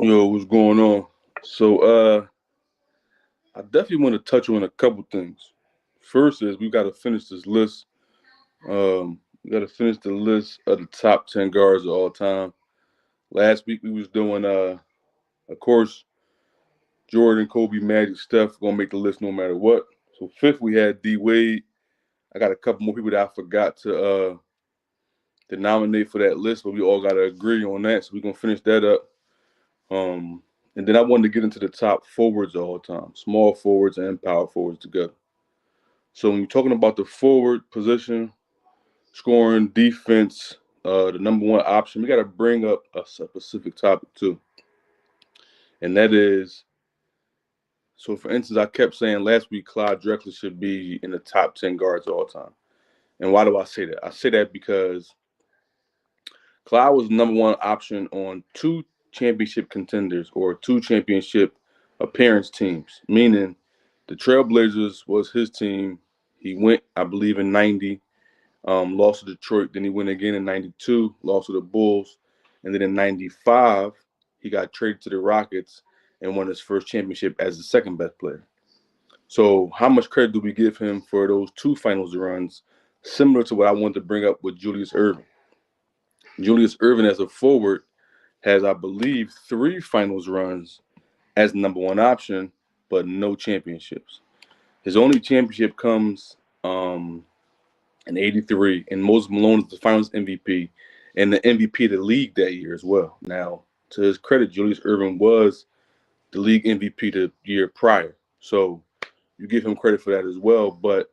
Yo, what's going on? So, I definitely want to touch on a couple things. First is we got to finish this list. We got to finish the list of the top 10 guards of all time. Last week we was doing, of course, Jordan, Kobe, Magic, Steph gonna make the list no matter what. So fifth we had D Wade. I got a couple more people that I forgot to nominate for that list, but we all got to agree on that. So we're gonna finish that up. Um, and then I wanted to get into the top forwards of all time, small forwards and power forwards together. So when you're talking about the forward position, scoring, defense, the number one option, we got to bring up a specific topic too, and that is. So, for instance, I kept saying last week Clyde Drexler should be in the top 10 guards of all time. And why do I say that? I say that because Clyde was the number one option on two championship contenders or two championship appearance teams, meaning the Trailblazers was his team. He went, I believe, in 90, lost to Detroit. Then he went again in 92, lost to the Bulls. And then in 95, he got traded to the Rockets and won his first championship as the second best player. So, how much credit do we give him for those two finals runs, similar to what I wanted to bring up with Julius Erving? Julius Erving, as a forward, has, I believe, three finals runs as the number one option, but no championships. His only championship comes in '83, and Moses Malone is the Finals MVP and the MVP of the league that year as well. Now, to his credit, Julius Erving was the league MVP the year prior, so you give him credit for that as well. But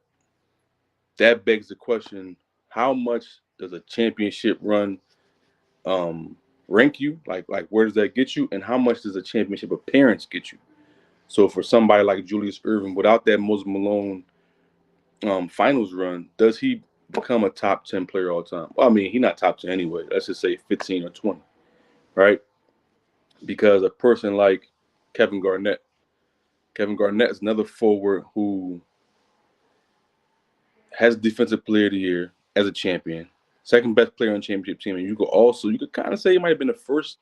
that begs the question: how much does a championship run um, rank you? Like where does that get you? And how much does a championship appearance get you? So for somebody like Julius Erving, without that Moses Malone finals run, does he become a top 10 player all time? Well, I mean, he's not top 10 anyway. Let's just say 15 or 20, right? Because a person like Kevin Garnett, Kevin Garnett is another forward who has Defensive Player of the Year as a champion, second best player on the championship team, and you could kind of say he might have been the first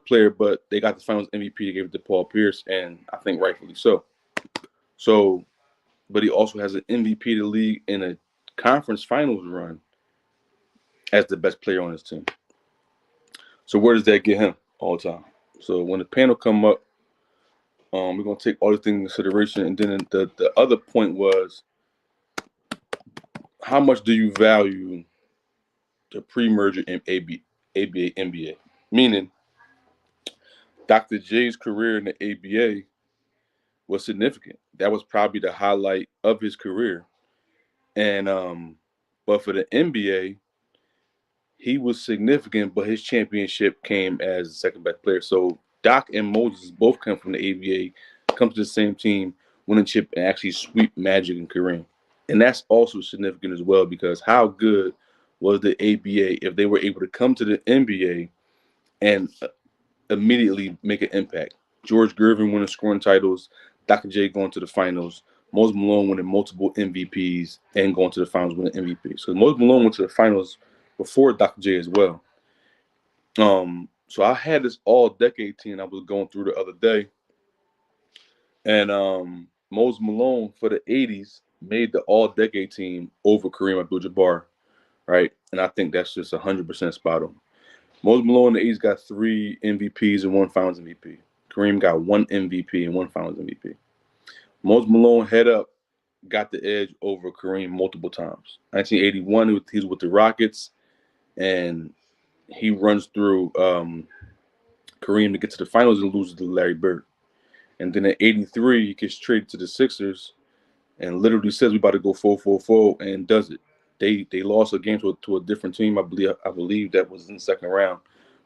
player, but they got the Finals MVP. They gave it to Paul Pierce, and I think rightfully so. So, but he also has an MVP of the league in a conference finals run as the best player on his team. So where does that get him all the time? So when the panel come up, we're gonna take all these things into consideration, and then the other point was how much do you value the pre-merger in ABA NBA? Meaning, Dr. J's career in the ABA was significant. That was probably the highlight of his career. And but for the NBA, he was significant, but his championship came as the second best player. So Doc and Moses both come from the ABA, come to the same team, win a chip, and actually sweep Magic and Kareem. And that's also significant as well because how good was the ABA if they were able to come to the NBA and immediately make an impact. George Gervin winning scoring titles, Dr. J going to the finals, Moses Malone winning multiple MVPs and going to the finals winning MVPs. So Moses Malone went to the finals before Dr. J as well. So I had this all decade team I was going through the other day, and Moses Malone for the '80s made the all decade team over Kareem Abdul-Jabbar, right? And I think that's just 100% spot on. Moses Malone in the '80s got 3 MVPs and 1 Finals MVP. Kareem got 1 MVP and 1 Finals MVP. Moses Malone head up got the edge over Kareem multiple times. 1981, he was with the Rockets, and he runs through Kareem to get to the finals and loses to Larry Bird. And then at '83, he gets traded to the Sixers and literally says we about to go 4-4-4 and does it. They lost a game to a different team. I believe that was in the second round,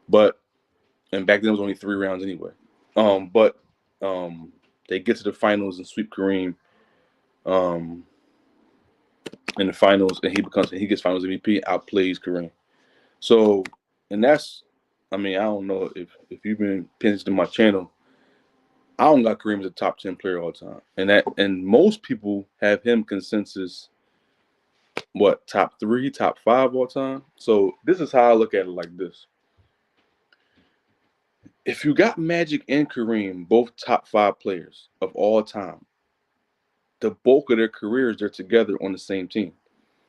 but and back then it was only 3 rounds anyway. But they get to the finals and sweep Kareem um, in the finals, and he gets Finals MVP, outplays Kareem. So, and that's, I mean, I don't know if you've been paying attention to my channel. I don't got Kareem as a top 10 player all time, and most people have him consensus what top 3, top 5 all time. So this is how I look at it like this: if you got Magic and Kareem, both top 5 players of all time, the bulk of their careers they're together on the same team.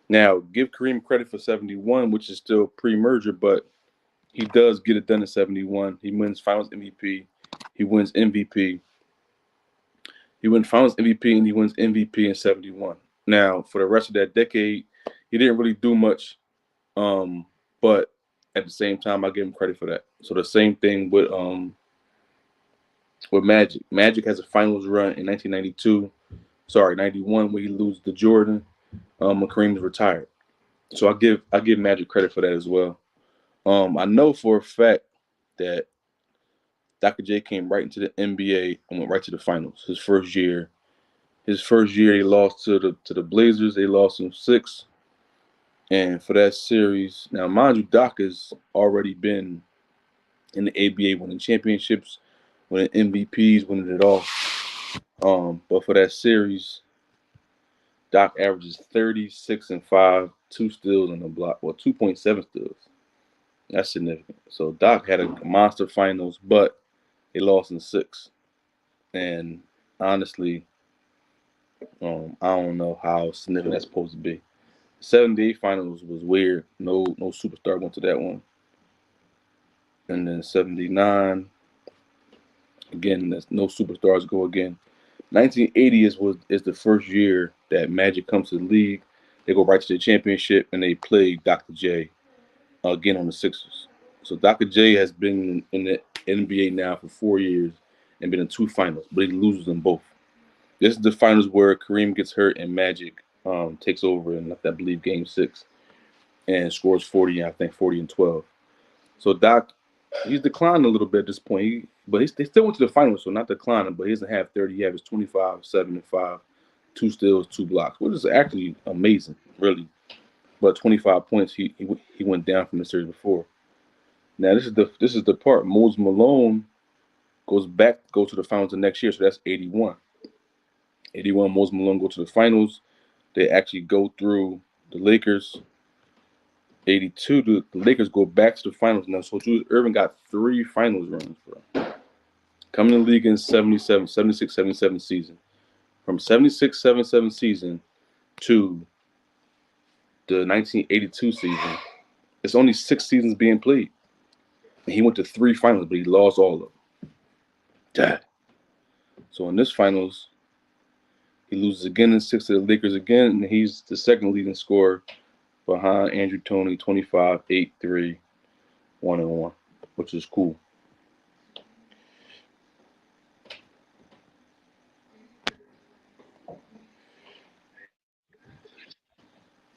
Now, give Kareem credit for 71, which is still pre-merger, but he does get it done in 71. He wins Finals MVP. He wins MVP. He wins Finals MVP and he wins MVP in 71. Now, for the rest of that decade, he didn't really do much. But at the same time, I give him credit for that. So the same thing with Magic. Magic has a finals run in 1992. Sorry, 91 where he loses to Jordan. When Kareem is retired. So I give Magic credit for that as well. I know for a fact that Dr. J came right into the NBA and went right to the finals. His first year. He lost to the Blazers. They lost in 6. And for that series, now mind you, Doc has already been in the ABA winning championships, winning MVPs, winning it all. But for that series, Doc averages 36-5, 2 steals on the block, well, 2.7 steals. That's significant. So Doc had a monster finals, but they lost in 6. And honestly, I don't know how significant that's supposed to be. 78 finals was weird. No superstar went to that one. And then 79, again, that's no superstars go again. 1980 is the first year that Magic comes to the league. They go right to the championship and they play Dr. J again on the Sixers. So Dr. J has been in the NBA now for 4 years and been in 2 finals, but he loses them both. This is the finals where Kareem gets hurt and Magic takes over in, I believe, Game 6 and scores 40, I think 40 and 12. So Doc, he's declined a little bit at this point. They still went to the finals, so not declining, but he doesn't have 30. He has 25, 7 and 5, 2 steals, 2 blocks, which is actually amazing, really. But 25 points, he went down from the series before. Now this is the part. Moses Malone goes to the finals the next year, so that's 81. 81, Moses Malone go to the finals. They actually go through the Lakers. 82, the Lakers go back to the finals now. So Julius Erving got 3 finals runs, bro. Coming in the league in 77, 76, 77 season. From 76, 77 season to the 1982 season, it's only 6 seasons being played. And he went to 3 finals, but he lost all of them. Dad. So in this finals, he loses again in 6 to the Lakers again, and he's the second leading scorer behind Andrew Toney, 25, 8, 3, 1 and 1, which is cool.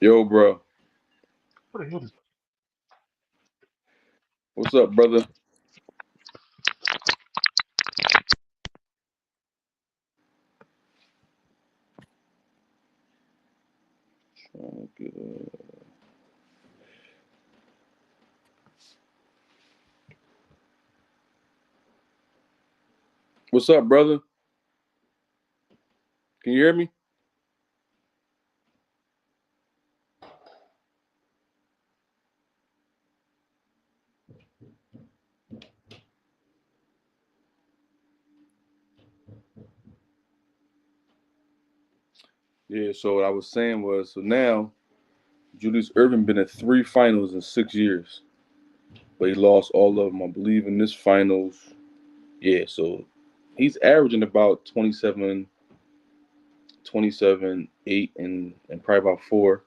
Yo, bro. What the hell is What's up, brother? Trying to get, What's up, brother? Can you hear me? Yeah. So what I was saying was, so now Julius Irvin been at 3 finals in 6 years, but he lost all of them, I believe, in this finals. Yeah. So he's averaging about 27, 27, 8, and probably about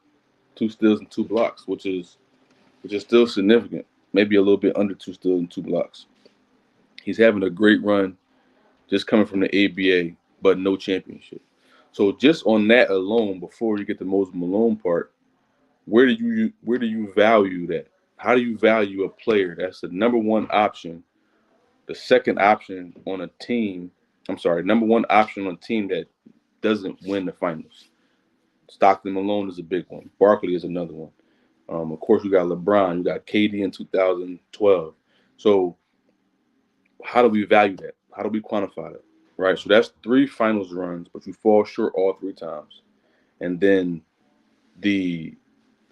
2 steals and 2 blocks, which is still significant. Maybe a little bit under 2 steals and 2 blocks. He's having a great run, just coming from the ABA, but no championship. So just on that alone, before you get the Moses Malone part, where do you value that? How do you value a player that's the number one option, the second option on a team? I'm sorry, number one option on a team that doesn't win the finals. Stockton Malone is a big one. Barkley is another one. Of course, you got LeBron. You got KD in 2012. So how do we value that? How do we quantify that? Right. So that's 3 finals runs, but you fall short all 3 times. And then the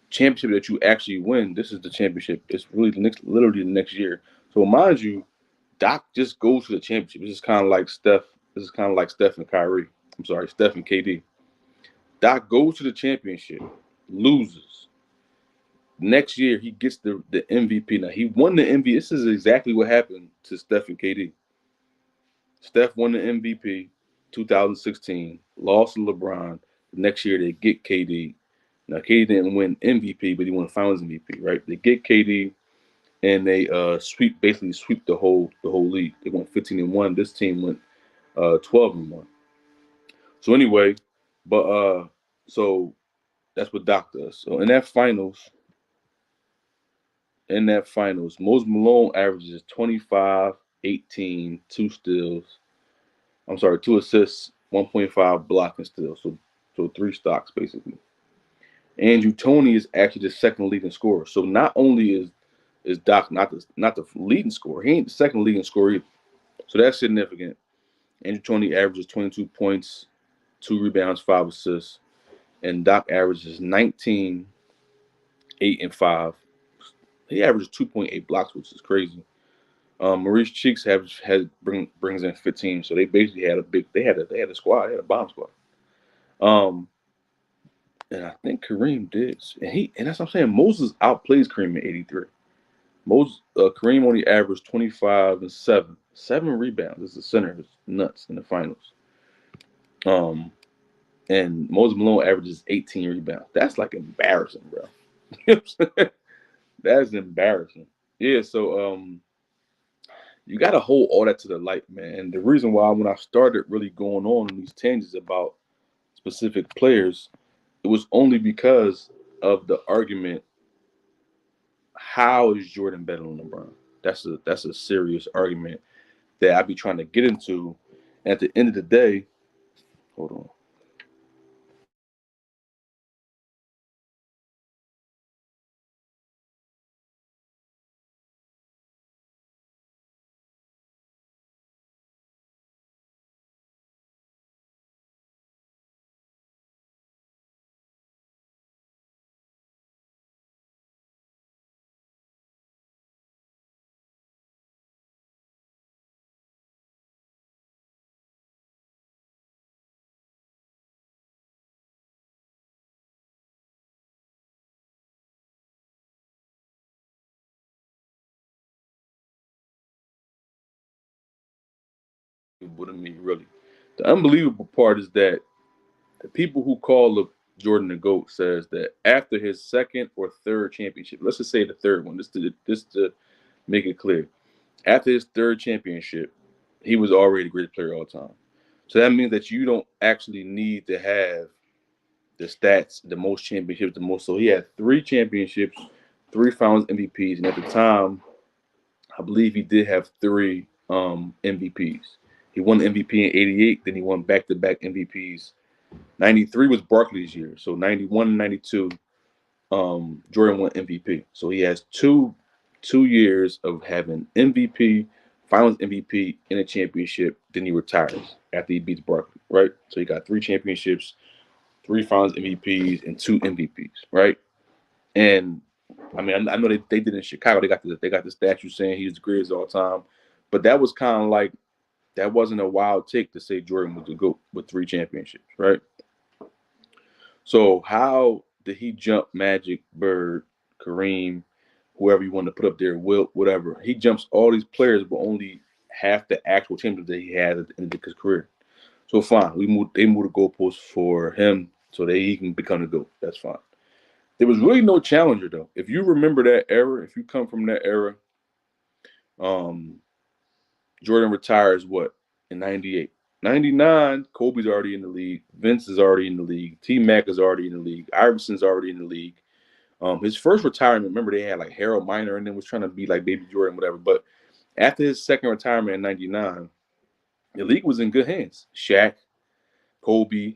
championship that you actually win, this is the championship. It's really literally the next year. So mind you, Doc just goes to the championship. This is kind of like Steph. This is kind of like Steph and Kyrie. I'm sorry, Steph and KD. Doc goes to the championship, loses. Next year he gets the MVP. Now he won the MVP. This is exactly what happened to Steph and KD. Steph won the MVP 2016, lost to LeBron. The next year they get KD. Now KD didn't win MVP, but he won Finals MVP, right? They get KD and they basically sweep the whole league. They went 15-1. This team went 12-1. So anyway, but so that's what Doc does. So in that finals, Moses Malone averages 25, 18, 2 steals. I'm sorry, 2 assists, 1.5 blocking steals. So 3 stocks basically. Andrew Toney is actually the second leading scorer. So not only is Doc not the leading scorer, he ain't the second leading scorer either. So that's significant. Andrew Toney averages 22 points, 2 rebounds, 5 assists, and Doc averages 19, 8, and 5. He averages 2.8 blocks, which is crazy. Maurice Cheeks brings in 15, so they basically had a big they had a squad, they had a bomb squad. Um, and I think Kareem did, and that's what I'm saying. Moses outplays Kareem in '83. Kareem only averaged 25 and 7 rebounds. This is center, it's nuts in the finals. Um, and Moses Malone averages 18 rebounds. That's like embarrassing, bro. You know what I'm saying? That's embarrassing. Yeah, so you got to hold all that to the light, man. And the reason why when I started really going on these tangents about specific players, it was only because of the argument. How is Jordan better than LeBron? That's a serious argument that I be trying to get into. And at the end of the day, hold on. To me, really. The unbelievable part is that the people who call Jordan the GOAT says that after his second or third championship, let's just say the third one, just to make it clear, after his third championship, he was already the greatest player of all time. So that means that you don't actually need to have the stats, the most championships, the most. So he had 3 championships, 3 Finals MVPs, and at the time, I believe he did have 3 MVPs. He won the MVP in '88, then he won back-to-back MVPs. '93 was Barkley's year, so '91 and '92, Jordan won MVP. So he has two years of having MVP, Finals MVP in a championship. Then he retires after he beats Barkley, right? So he got 3 championships, 3 Finals MVPs, and 2 MVPs, right? And I mean, I know they did in Chicago. They got the statue saying he's the greatest of all time, but that was kind of like that wasn't a wild take to say Jordan was the GOAT with 3 championships, right? So how did he jump Magic, Bird, Kareem, whoever you want to put up there, Wilt, whatever? He jumps all these players, but only half the actual championships that he had at the end of his career. So fine, they moved the goalposts for him so that he can become the GOAT. That's fine. There was really no challenger though. If you remember that era, if you come from that era, um, Jordan retires what in '98. 99, Kobe's already in the league. Vince is already in the league. T Mac is already in the league. Iverson's already in the league. His first retirement, remember they had like Harold Miner and then was trying to be like Baby Jordan, whatever. But after his second retirement in '99, the league was in good hands. Shaq, Kobe.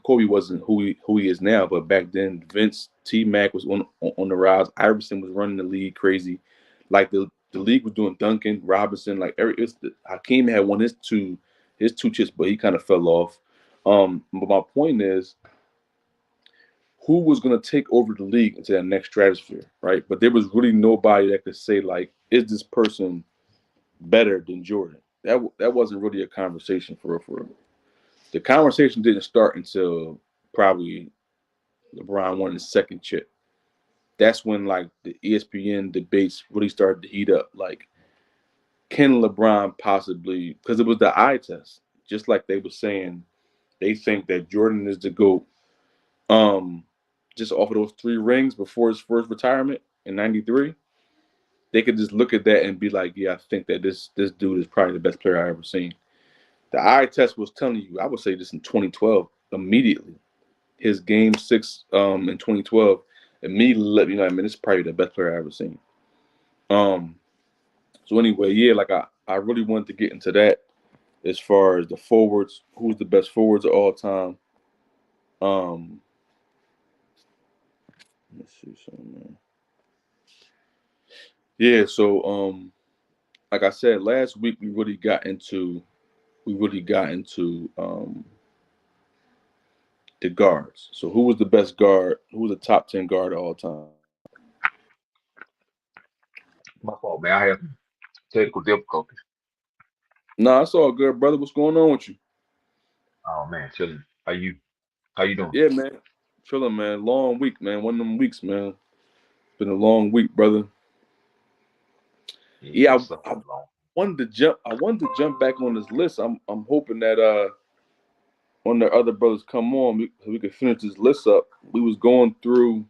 Kobe wasn't who he is now, but back then Vince T Mac was on the rise. Iverson was running the league crazy, like the league was doing Duncan Robinson. Like Hakeem had won his two chips, but he kind of fell off. But my point is, who was going to take over the league into that next stratosphere, right? But there was really nobody that could say like, is this person better than Jordan? That wasn't really a conversation for real, for real. The conversation didn't start until probably LeBron won his second chip. That's when like the ESPN debates really started to heat up. Like, can LeBron possibly? Because it was the eye test, just like they were saying, they think that Jordan is the GOAT. Um, just off of those 3 rings before his first retirement in '93, they could just look at that and be like, yeah, I think that this dude is probably the best player I ever seen. The eye test was telling you, I would say this in 2012 immediately. His game 6 in 2012 immediately let me know, I mean, this is probably the best player I ever seen. Um, so anyway, yeah, like I really wanted to get into that as far as the forwards, who's the best forwards of all time. Um, let's see something, man. Yeah, so like I said last week, we really got into the guards. So who was the best guard? Who was the top 10 guard of all time? My fault, man. I have technical difficulties. Nah, it's all good, brother. What's going on with you? Oh man, chilling. How you doing? Yeah, man. Chilling, man. Long week, man. One of them weeks, man. Been a long week, brother. Yeah, Yeah, it's something I long. wanted to jump. I wanted to jump back on this list. I'm hoping that one of the other brothers come on, so we could finish this list up. We was going through.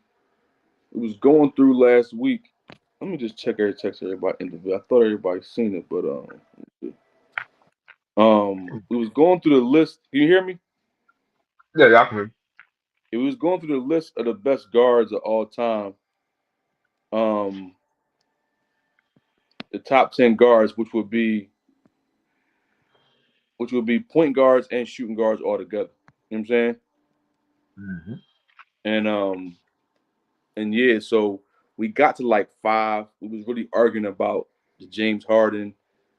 It was going through last week. Let me just check every text everybody interview. I thought everybody seen it, but we was going through the list. Can you hear me? Yeah, y'all can hear me. It was going through the list of the best guards of all time. Um, the top 10 guards, which would be point guards and shooting guards all together. You know what I'm saying? Mm-hmm. And yeah, so we got to like 5. We was really arguing about the James Harden.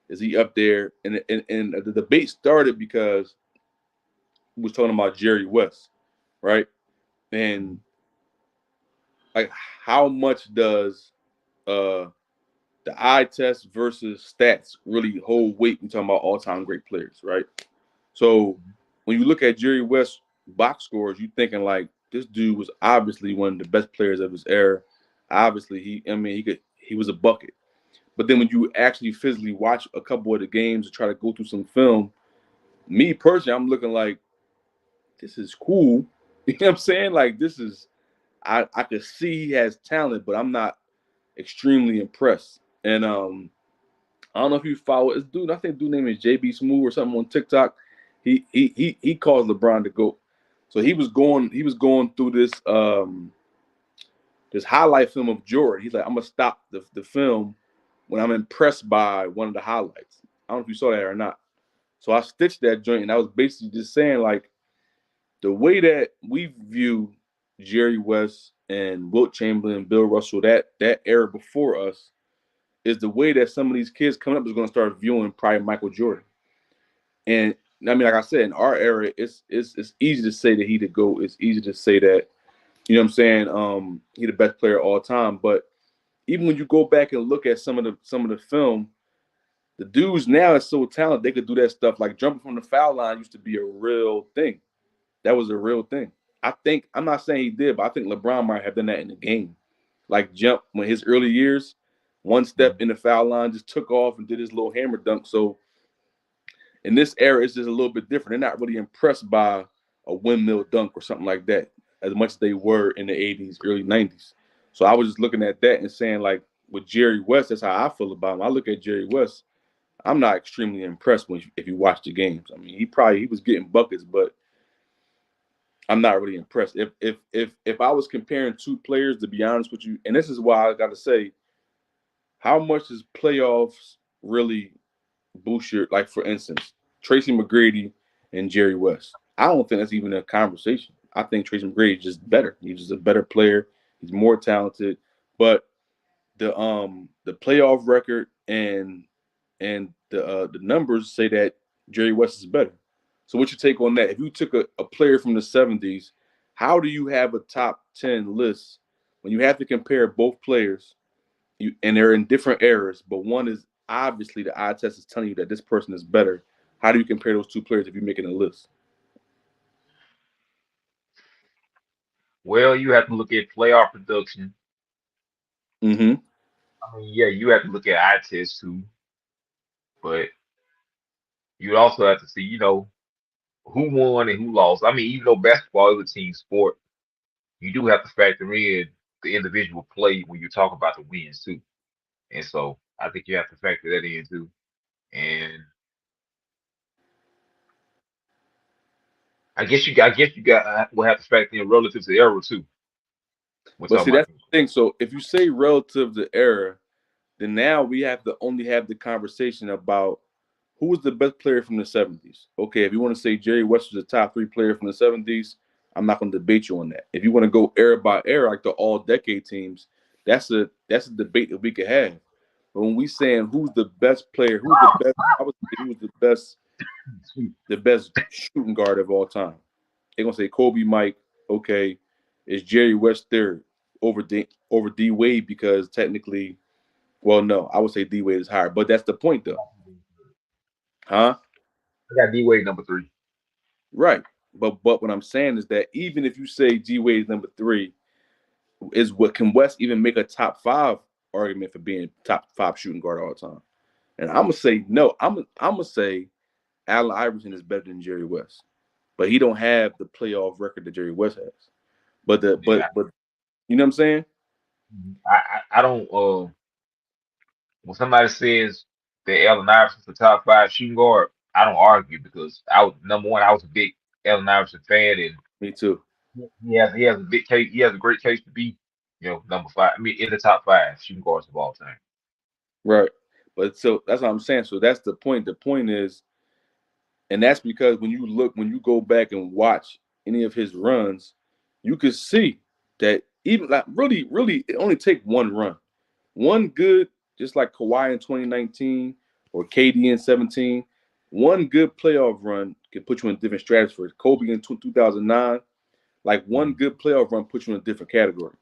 Is he up there? And the debate started because we was talking about Jerry West, right? And like, how much does uh the eye test versus stats really hold weight when talking about all time great players, right? So when you look at Jerry West box scores, you thinking like this dude was obviously one of the best players of his era. Obviously, he was a bucket. But then when you actually physically watch a couple of the games and try to go through some film, me personally, I'm looking like this is cool. You know what I'm saying? Like this is I could see he has talent, but I'm not extremely impressed. And I don't know if you follow this dude. I think dude name is JB Smooth or something on TikTok. He calls LeBron the GOAT. So he was going through this highlight film of Jordan. He's like, I'm gonna stop the film when I'm impressed by one of the highlights. I don't know if you saw that or not. So I stitched that joint, and I was basically just saying like the way that we view Jerry West and Wilt Chamberlain, Bill Russell, that era before us, is the way that some of these kids coming up is going to start viewing probably Michael Jordan. And I mean, like I said, in our era, it's easy to say that he the GOAT. It's easy to say that, you know what I'm saying, he the best player of all time. But even when you go back and look at some of the film, the dudes now are so talented they could do that stuff. Like jumping from the foul line used to be a real thing. That was a real thing. I think I'm not saying he did, but I think LeBron might have done that in the game. Like jump when his early years, one step in the foul line, just took off and did his little hammer dunk. So in this era, it's just a little bit different. They're not really impressed by a windmill dunk or something like that as much as they were in the 80s, early 90s. So I was just looking at that and saying, like, with Jerry West, that's how I feel about him. I look at Jerry West, I'm not extremely impressed if you watch the games. I mean, he was getting buckets, but I'm not really impressed. If I was comparing two players, to be honest with you, and this is why I got to say, how much does playoffs really Boucher, like for instance, Tracy McGrady and Jerry West. I don't think that's even a conversation. I think Tracy McGrady is just better. He's just a better player. He's more talented. But the playoff record and the numbers say that Jerry West is better. So what's your take on that? If you took a player from the 70s, how do you have a top 10 list when you have to compare both players and they're in different eras, but one is obviously the eye test is telling you that this person is better. How do you compare those two players if you're making a list? Well, you have to look at playoff production. Mm-hmm. I mean, yeah, you have to look at eye test too, but you also have to see, who won and who lost. I mean, even though basketball is a team sport, you do have to factor in the individual play when you talk about the wins too. And so I think you have to factor that in too. And I guess you got will have to factor in relative to error too. We're But talking see, about that's the thing. So if you say relative to era, then now we have to only have the conversation about who was the best player from the 70s. Okay, if you want to say Jerry West was the top three player from the 70s, I'm not going to debate you on that. If you want to go era by era, like the all decade teams, that's a debate that we could have. But when we saying who's the best player, who's the best, I would say who's the best shooting guard of all time. They're gonna say Kobe, Mike. Okay, is Jerry West third over D Wade because technically, well, no, I would say D Wade is higher, but that's the point though, huh? I got D Wade number three. Right. But what I'm saying is that even if you say D Wade is number three, is what can West even make a top five argument for being top five shooting guard all the time? And I'm gonna say no. I'm gonna say Allen Iverson is better than Jerry West, but he don't have the playoff record that Jerry West has. But the Yeah, but you know what I'm saying? I don't when somebody says that Allen Iverson's the top five shooting guard, I don't argue because I was number one. I was a big Allen Iverson fan, and Me too. he has a big case. He has a great case to be, number five. I mean, in the top five shooting guards of all time. Right. But so that's what I'm saying. So that's the point. The point is, and that's because when you go back and watch any of his runs, you can see that even like really, it only take one run, one good, just like Kawhi in 2019 or KD in 17. One good playoff run can put you in different stratospheres. Kobe in 2009, like one Mhm. good playoff run puts you in a different category.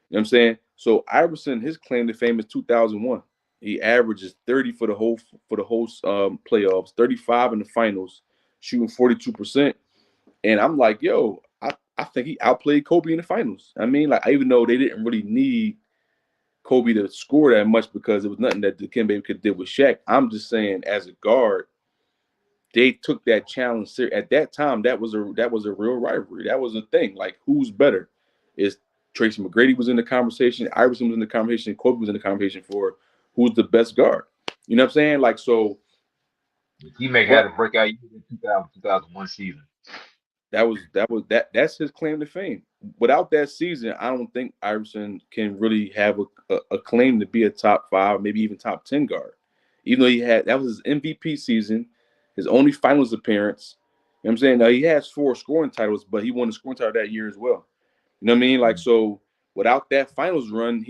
You know what I'm saying? So Iverson, his claim to fame is 2001. He averages 30 for the whole playoffs, 35 in the finals, shooting 42%. And I'm like, yo, I think he outplayed Kobe in the finals. I mean, like even though they didn't really need Kobe to score that much because it was nothing that Dikembe could do with Shaq. I'm just saying, as a guard, they took that challenge serious. At that time, that was a real rivalry. That was a thing. Like, who's better? Is Tracy McGrady was in the conversation, Iverson was in the conversation, Kobe was in the conversation for who's the best guard. You know what I'm saying? Like, so, He may have but a breakout year in 2001 season. that's his claim to fame. Without that season, I don't think Iverson can really have a claim to be a top five, maybe even top 10 guard. Even though that was his MVP season, his only finals appearance. You know what I'm saying? Now he has four scoring titles, but he won the scoring title that year as well. You know what I mean? Like, so without that finals run,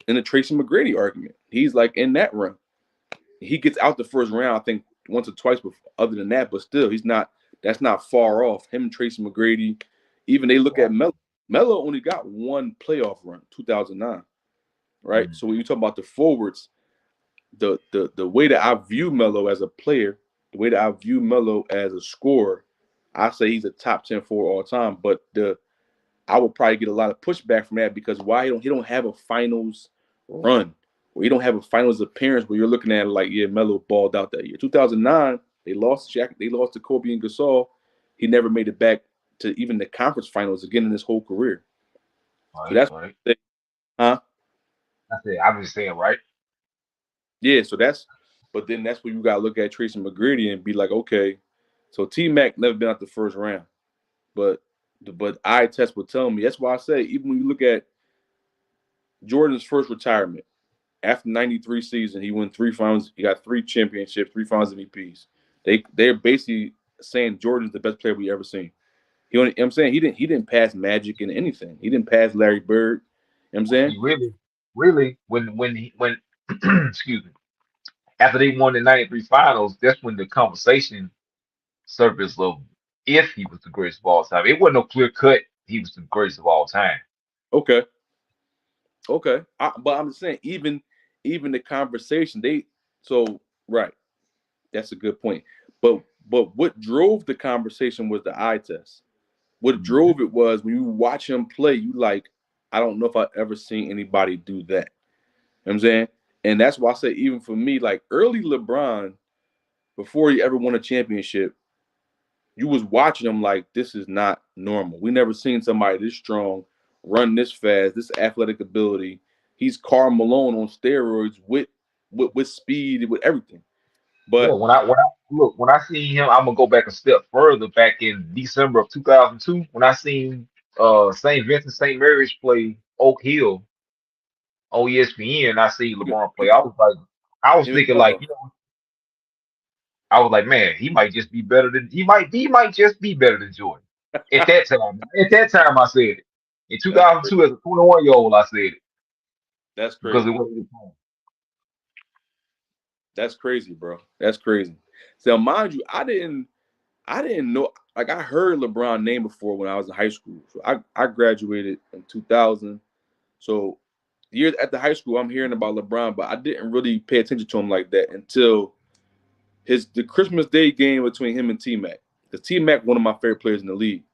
in the Tracy McGrady argument. He's like in that run. He gets out the first round, I think, once or twice. But other than that, but still, he's not. That's not far off. Him, and Tracy McGrady. Even they look at Melo. Melo only got one playoff run, 2009, right? Mm. So when you talk about the forwards, the way that I view Melo as a player, the way that I view Melo as a scorer, I say he's a top 10 forward all time. But the I would probably get a lot of pushback from that because why he don't have a finals run or he don't have a finals appearance where you're looking at it like, yeah, Melo balled out that year. 2009, they lost to Kobe and Gasol. He never made it back to even the conference finals again in his whole career. So Right, that's right. huh? I said, I'm just saying, right? Yeah, so but then that's where you gotta look at Tracy McGrady and be like, okay, so T Mac never been out the first round. But eye test will tell me. That's why I say even when you look at Jordan's first retirement, after '93 season, he won three finals. He got three championships, three finals MVPs. They're basically saying Jordan's the best player we ever seen. I'm saying he didn't pass Magic in anything. He didn't pass Larry Bird. You know what I'm saying? He really, really, when excuse me, after they won the '93 finals, that's when the conversation surfaced of if he was the greatest of all time. It wasn't no clear cut. He was the greatest of all time. Okay, okay. But I'm just saying, even the conversation they so right. That's a good point. But what drove the conversation was the eye test. What Mhm. drove it was when you watch him play, you like, I don't know if I've ever seen anybody do that. You know what I'm saying? And that's why I say, even for me, like early LeBron, before he ever won a championship, you was watching him like this is not normal. We never seen somebody this strong, run this fast, this athletic ability. He's Karl Malone on steroids with speed, with everything. Yeah, But when I seen him, I'm gonna go back a step further. Back in December of 2002, when I seen St. Vincent St. Mary's play Oak Hill on ESPN, I see LeBron play. I was him thinking and like, I was like, man, he might just be better than he might just be better than Jordan. At that time, I said it. In that's crazy. 2002, as a 21-year-old, I said it That's because it crazy. wasn't his time. That's crazy, bro. That's crazy. So mind you, I didn't know, like I heard LeBron name before when I was in high school. So I graduated in 2000. So years at the high school, I'm hearing about LeBron, but I didn't really pay attention to him like that until the Christmas Day game between him and T Mac. Because T Mac one of my favorite players in the league.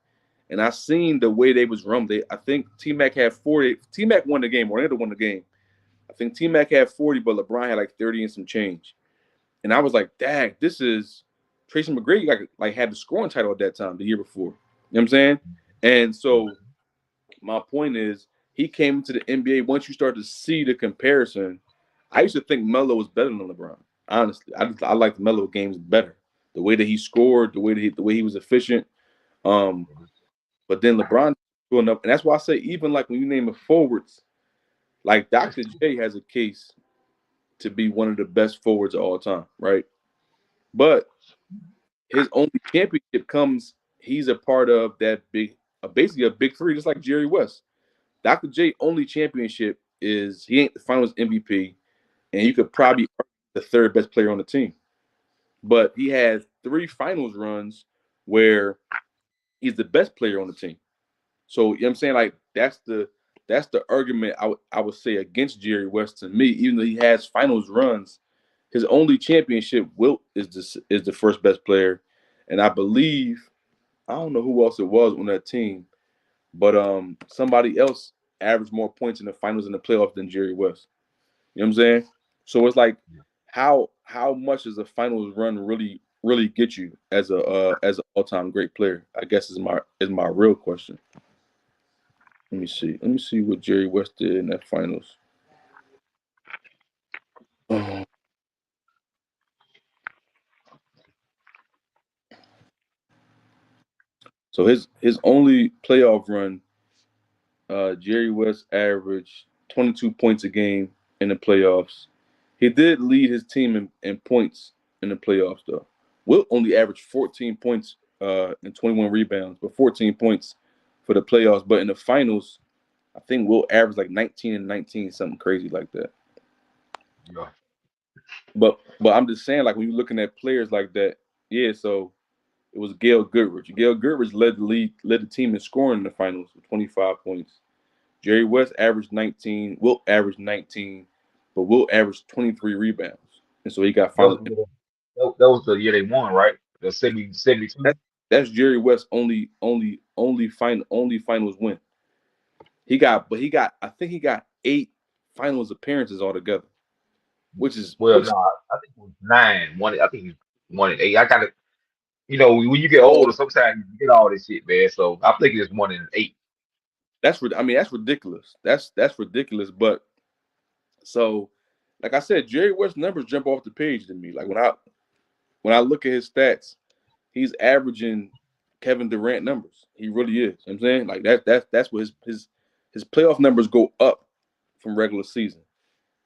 And I seen the way they was run. I think T Mac had 40. T Mac won the game. Orlando won the game. I think T Mac had 40, but LeBron had like 30 and some change. And I was like, dang, this is Tracy McGrady like had the scoring title at that time the year before. You know what I'm saying? And so my point is he came to the NBA. Once you start to see the comparison, I used to think Melo was better than LeBron. Honestly, I liked Melo games better. The way that he scored, the way he was efficient. Um, but then LeBron going up, and that's why I say even like when you name the forwards, like Dr. J has a case to be one of the best forwards of all time, right? But his only championship comes he's a part of that basically a big three, just like Jerry West. Dr. J only championship is he ain't the finals MVP, and you could probably argue the third best player on the team. But he has three finals runs where he's the best player on the team. So you know what I'm saying? Like that's the argument I would say against Jerry West to me, even though he has finals runs, his only championship Wilt is the first best player. And I believe I don't know who else it was on that team, but somebody else averaged more points in the finals and the playoffs than Jerry West. You know what I'm saying? So it's like how much does a finals run really get you as an all time great player? I guess is my real question. Let me see. Let me see what Jerry West did in that finals. Um, so his only playoff run, Jerry West averaged 22 points a game in the playoffs. He did lead his team in points in the playoffs though. Wilt only averaged 14 points and 21 rebounds, but 14 points for the playoffs. But in the finals, I think Wilt averaged like 19 and 19, something crazy like that. Yeah. But I'm just saying, like when you're looking at players like that, yeah. So it was Gail Goodrich. Gail Goodrich led the team in scoring in the finals with 25 points. Jerry West averaged 19. Wilt averaged 19, but Wilt averaged 23 rebounds, and so he got That finals. was, that was the year they won, right? The 72. That's Jerry West only finals win. He got I think he got 8 finals appearances altogether, which is Well, which no, I think it was 9. One, I think he won it 8. I got it. You know, when you get oh older, sometimes you get all this shit, man. So I think it's 1 in 8. I mean that's ridiculous. That's ridiculous. But so like I said, Jerry West numbers jump off the page to me. Like when I look at his stats, he's averaging Kevin Durant numbers. He really is. You know what I'm saying like that's what his playoff numbers go up from regular season.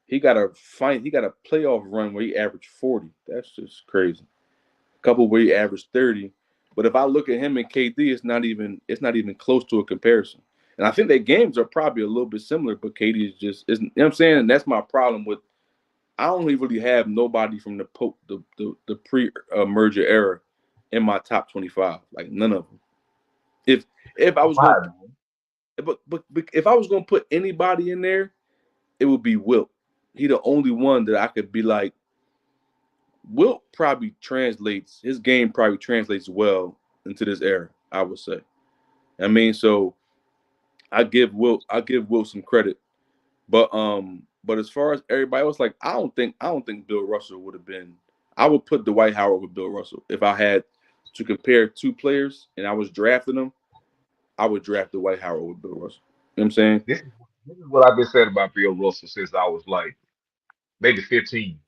He got a playoff run where he averaged 40. That's just crazy. A couple where he averaged 30. But if I look at him and KD, it's not even close to a comparison. And I think their games are probably a little bit similar, but KD is just isn't. You know what I'm saying? And that's my problem with. I don't really have nobody from the pre merger era in my top 25. Like none of them. If if I was going, Why, man? but if I was going to put anybody in there, it would be Wilt. He the only one that I could be like. Wilt probably translates his game probably translates well into this era. I would say. I mean, so I give Wilt some credit, but as far as everybody else, like I don't think Bill Russell would have been. I would put Dwight Howard with Bill Russell if I had to compare two players and I was drafting them. I would draft Dwight Howard with Bill Russell. You know what I'm saying? This is what I've been saying about Bill Russell since I was like maybe 15.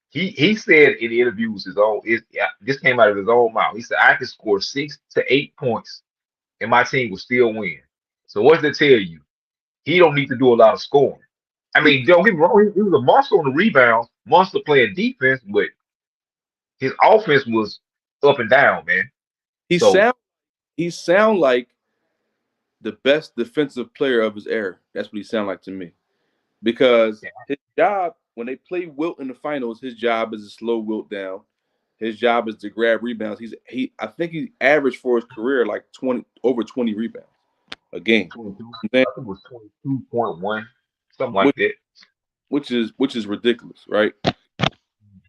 He said in interviews his own this came out of his own mouth. He said I could score 6 to 8 points and my team will still win. So what's that tell you? He don't need to do a lot of scoring. I He mean, don't get me wrong, he was a monster on the rebounds, monster playing defense, but his offense was up and down, man. he So sound he sound like the best defensive player of his era. That's what he sound like to me. Because yeah, his job when they play Wilt in the finals, his job is to slow Wilt down. His job is to grab rebounds. I think he averaged for his career like 20 rebounds a game. 22, Man, I think it was 22.1, something like which that. which is ridiculous, right?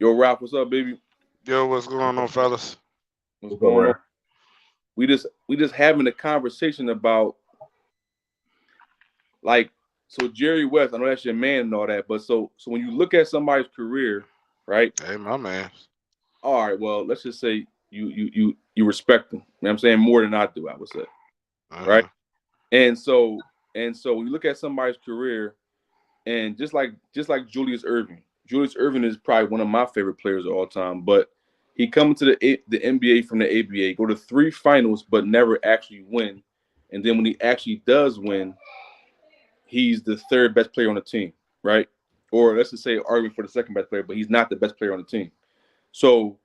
Yo, Ralph, what's up, baby? Yo, what's going on, fellas? What's What's up, going on? man? We just having a conversation about like so Jerry West. I know that's your man and all that, but so when you look at somebody's career, right? Hey, my man. All right, well, let's just say you respect him. You know what I'm saying more than I do, I would say, right? Uh-huh. And so when you look at somebody's career, and just like Julius Irving is probably one of my favorite players of all time. But he come to the NBA from the ABA, go to 3 finals, but never actually win. And then when he actually does win, he's the third best player on the team, right? Or let's just say arguing for the second best player, but he's not the best player on the team. So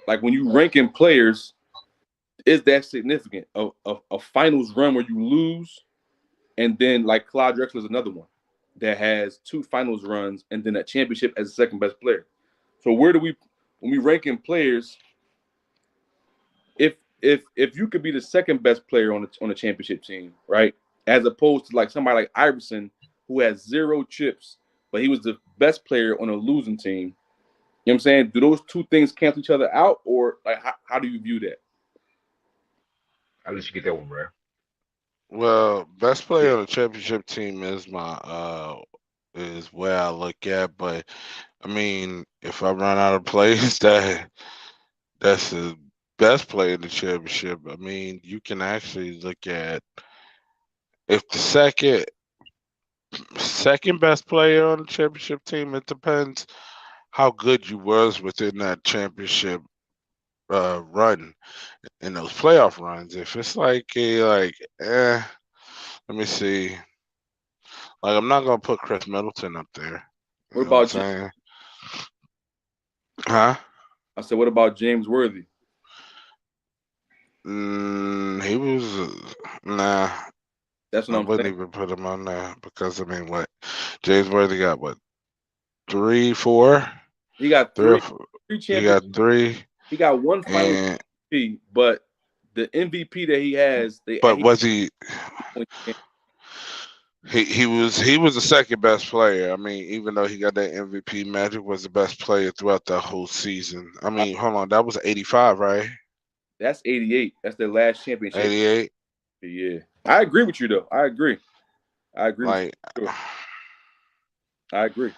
like when you rank in players, is that significant? A finals run where you lose, and then like Clyde Drexler is another one that has 2 finals runs and then a championship as the second best player. So where do we when we rank in players, if you could be the second best player on the championship team, right? As opposed to like somebody like Iverson who has 0 chips, but he was the best player on a losing team. You know what I'm saying? Do those two things cancel each other out, or like how do you view that? I'll let you get that one, bro. Well, best player on the championship team is my is where I look at, but I mean, if I run out of players that's the best player in the championship, I mean, you can actually look at if the second best player on the championship team, it depends how good you was within that championship run in those playoff runs. If it's let me see. Like I'm not gonna put Chris Middleton up there. What You know what I'm about saying? Huh? I said, what about James Worthy? He was nah. That's what I I'm wouldn't saying. even put him on there because I mean, what James Worthy got? What 3, 4, He got 3 or three 4? three He got champions. 3, He got one final and MVP, but the MVP that he has, but he was he? point He was the second best player. I mean, even though he got that MVP, Magic was the best player throughout the whole season. I mean, hold on, that was 85, right? that's 88. That's their last championship. 88. Yeah, I agree with you though. I agree. I agree with you. Like Sure. I agree.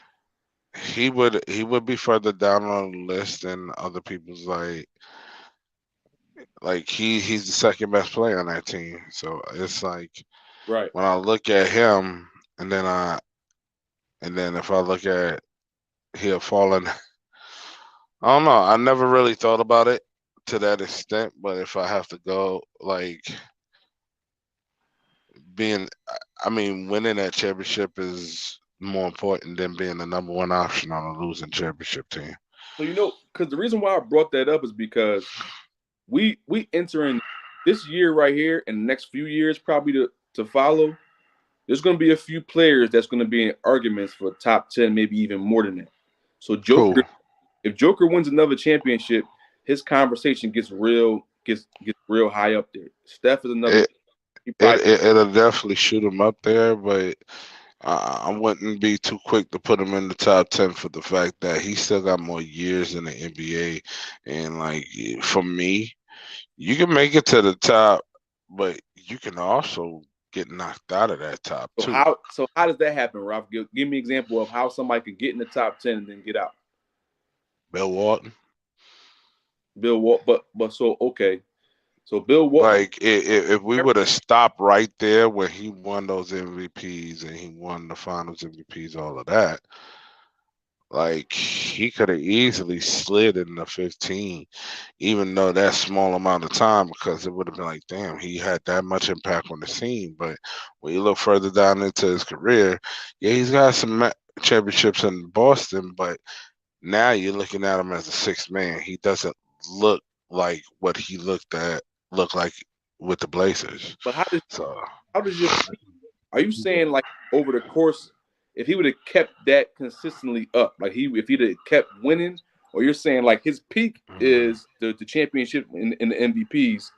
he would be further down on the list than other people's. Like he's the second best player on that team. So it's like Right. when I look at him, and then if I look at he'll fallen. I don't know. I never really thought about it to that extent, but if I have to go, like being, I mean, winning that championship is more important than being the number one option on a losing championship team. So because the reason why I brought that up is because we entering this year right here and the next few years probably to follow. There's going to be a few players that's going to be in arguments for top 10, maybe even more than that. So Cool. if Joker wins another championship, his conversation gets real high up there. Steph is another. It, He it, probably it it'll definitely shoot him up there, but I wouldn't be too quick to put him in the top 10 for the fact that he still got more years in the NBA. And like for me, you can make it to the top, but you can also get knocked out of that top too. so how does that happen, Ralph? Give me an example of how somebody could get in the top 10 and then get out. Bill Walton. Bill Walt, but so okay. So Bill Walton. Like if we would have stopped right there where he won those MVPs and he won the Finals MVPs, all of that, like he could have easily slid in the 15, even though that small amount of time, because it would have been like, damn, he had that much impact on the scene. But when you look further down into his career, yeah, he's got some championships in Boston, but now you're looking at him as a sixth man. He doesn't look like what he looked like with the Blazers. But So how does your are you saying like over the course, if he would have kept that consistently up, like if he'd have kept winning, or you're saying like his peak is the championship in the MVPs,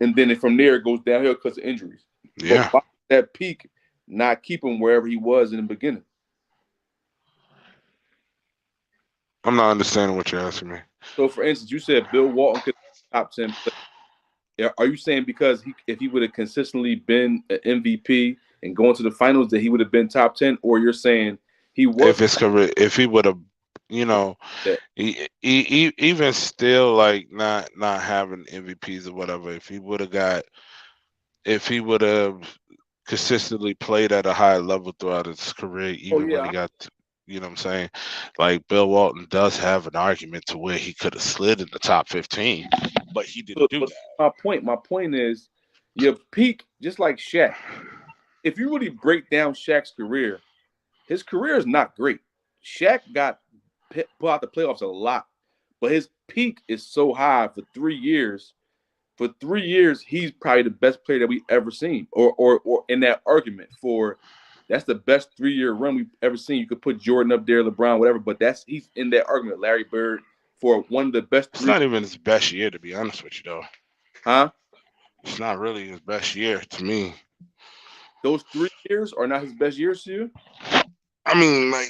and then from there it goes downhill because of injuries. But yeah, why that peak not keep him wherever he was in the beginning? I'm not understanding what you're asking me. So for instance, you said Bill Walton could top 10 play. Are you saying because if he would have consistently been an MVP and going to the finals that he would have been top 10, or you're saying he If was his career, if he would have, you know, that? even still like not having MVPs or whatever, if he would have consistently played at a high level throughout his career, Oh even when yeah, he got, you know what I'm saying? Like Bill Walton does have an argument to where he could have slid in the top 15, but he didn't do but that. my point is your peak, just like Shaq. If you really break down Shaq's career, his career is not great. Shaq got put out the playoffs a lot, but his peak is so high for 3 years. For 3 years, he's probably the best player that we've ever seen, or in that argument for that's the best 3 year run we've ever seen. You could put Jordan up there, LeBron, whatever, but he's in that argument. Larry Bird for one of the best It's three. not even his best year, to be honest with you, though. Huh? It's not really his best year to me. Those 3 years are not his best years to you. I mean, like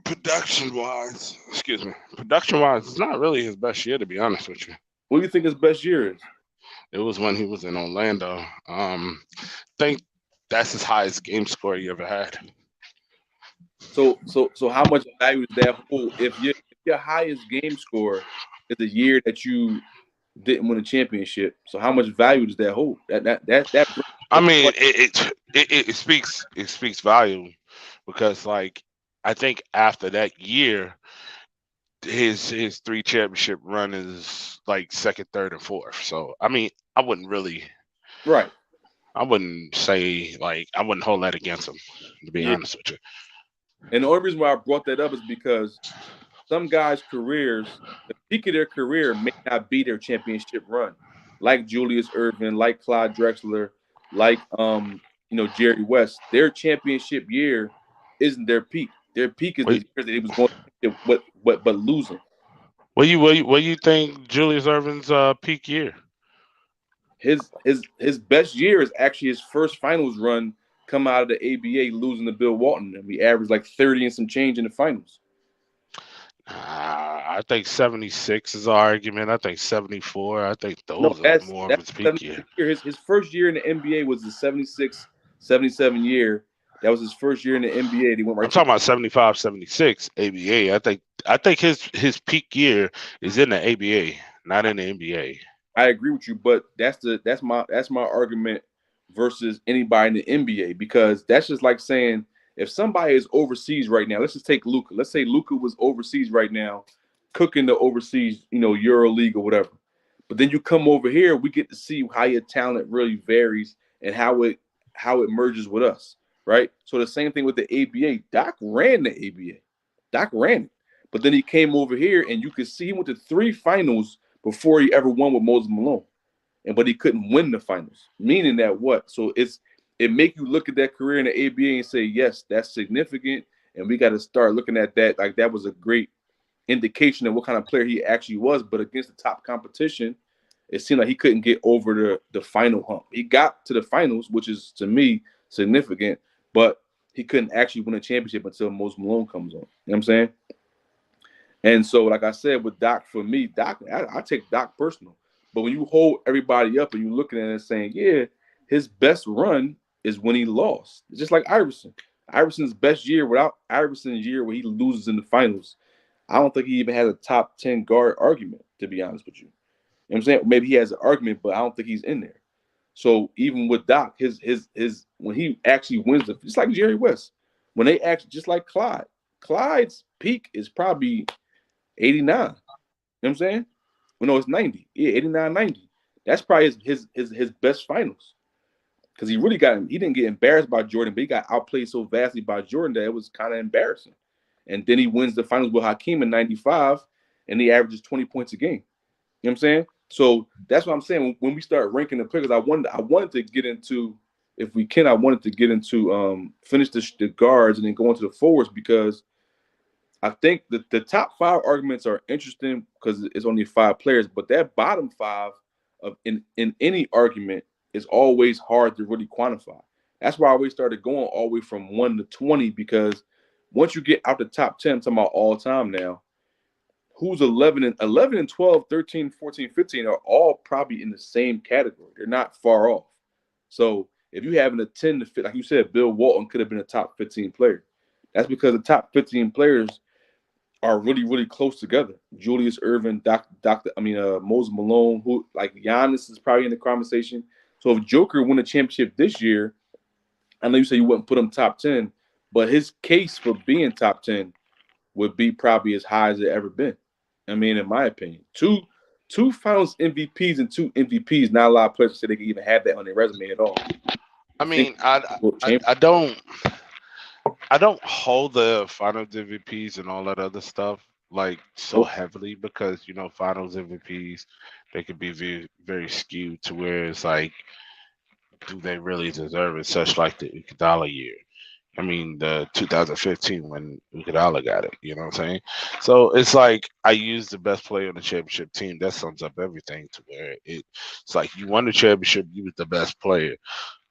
production wise, excuse me, production wise, it's not really his best year, to be honest with you. What do you think his best year is? It was when he was in Orlando. Think that's his highest game score he ever had. So how much value does that hold if your highest game score is the year that you didn't win a championship? So how much value does that hold? That brings I up mean, what it speaks volume because like I think after that year, his three championship run is like second, third, and fourth. So I mean, right. I wouldn't say like I wouldn't hold that against him, to be Yeah. honest with you. And the only reason why I brought that up is because some guys' careers, the peak of their career may not be their championship run. Like Julius Irvin, like Clyde Drexler, like Jerry West, their championship year isn't their peak. Their peak is the What year that he was going to but losing. what you think Julius Irvin's peak year? His best year is actually his first finals run come out of the ABA losing to Bill Walton, and we averaged like 30 and some change in the finals. I think 76 is an argument. I think 74. I think No, those are more of that's his peak year. 76 year. His first year in the NBA was the 76, 77 year. That was his first year in the NBA. He went I'm right to. talking about 75, 76 ABA. I think his peak year is in the ABA, not in the NBA. I agree with you, but that's my argument versus anybody in the NBA because that's just like saying if somebody is overseas right now, let's just take Luca. Let's say Luca was overseas right now, cooking the overseas, Euro League or whatever. But then you come over here, we get to see how your talent really varies and how it merges with us, right? So the same thing with the ABA. Doc ran the ABA. Doc ran it. But then he came over here and you could see he went to 3 finals before he ever won with Moses Malone. But he couldn't win the finals. Meaning that what? So it make you look at that career in the ABA and say, yes, that's significant. And we got to start looking at that like that was a great indication of what kind of player he actually was. But against the top competition, it seemed like he couldn't get over the final hump. He got to the finals, which is to me significant, but he couldn't actually win a championship until Moses Malone comes on. You know what I'm saying? And so, like I said, with Doc, for me, Doc, I take Doc personal. But when you hold everybody up and you're looking at it and saying, yeah, his best run is when he lost. It's just like Iverson. Iverson's best year without Iverson's year where he loses in the finals. I don't think he even has a top 10 guard argument, to be honest with you. You know what I'm saying? Maybe he has an argument, but I don't think he's in there. So even with Doc, his when he actually wins just like Jerry West, when they actually just like Clyde's peak is probably 89. You know what I'm saying? Well, no, it's 90. Yeah, 89, 90. That's probably his best finals. Because he didn't get embarrassed by Jordan, but he got outplayed so vastly by Jordan that it was kind of embarrassing. And then he wins the finals with Hakeem in 95, and he averages 20 points a game. You know what I'm saying? So that's what I'm saying. When we start ranking the players, I wanted to get into, if we can, I wanted to get into finish the guards and then go into the forwards because I think the top 5 arguments are interesting because it's only 5 players, but that bottom 5 in any argument is always hard to really quantify. That's why I always started going all the way from 1 to 20 because once you get out the top 10, I'm talking about all time now, who's 11 and 12, 13, 14, 15 are all probably in the same category. They're not far off. So if you having a 10 to 15, like you said, Bill Walton could have been a top 15 player. That's because the top 15 players are really, really close together. Julius Irvin, Moses Malone, who like Giannis is probably in the conversation. So if Joker win a championship this year, I know you say you wouldn't put him top 10, but his case for being top 10 would be probably as high as it ever been. I mean, in my opinion, two Finals MVPs and 2 MVPs. Not a lot of players say they can even have that on their resume at all. I I think mean, I don't hold the Finals MVPs and all that other stuff like so nope. heavily because Finals MVPs they could be very, very skewed to where it's like, do they really deserve it? Such like the Iguodala year. I mean, the 2015 when Iguodala got it. You know what I'm saying? So it's like I use the best player on the championship team. That sums up everything to where it's like you won the championship, you was the best player.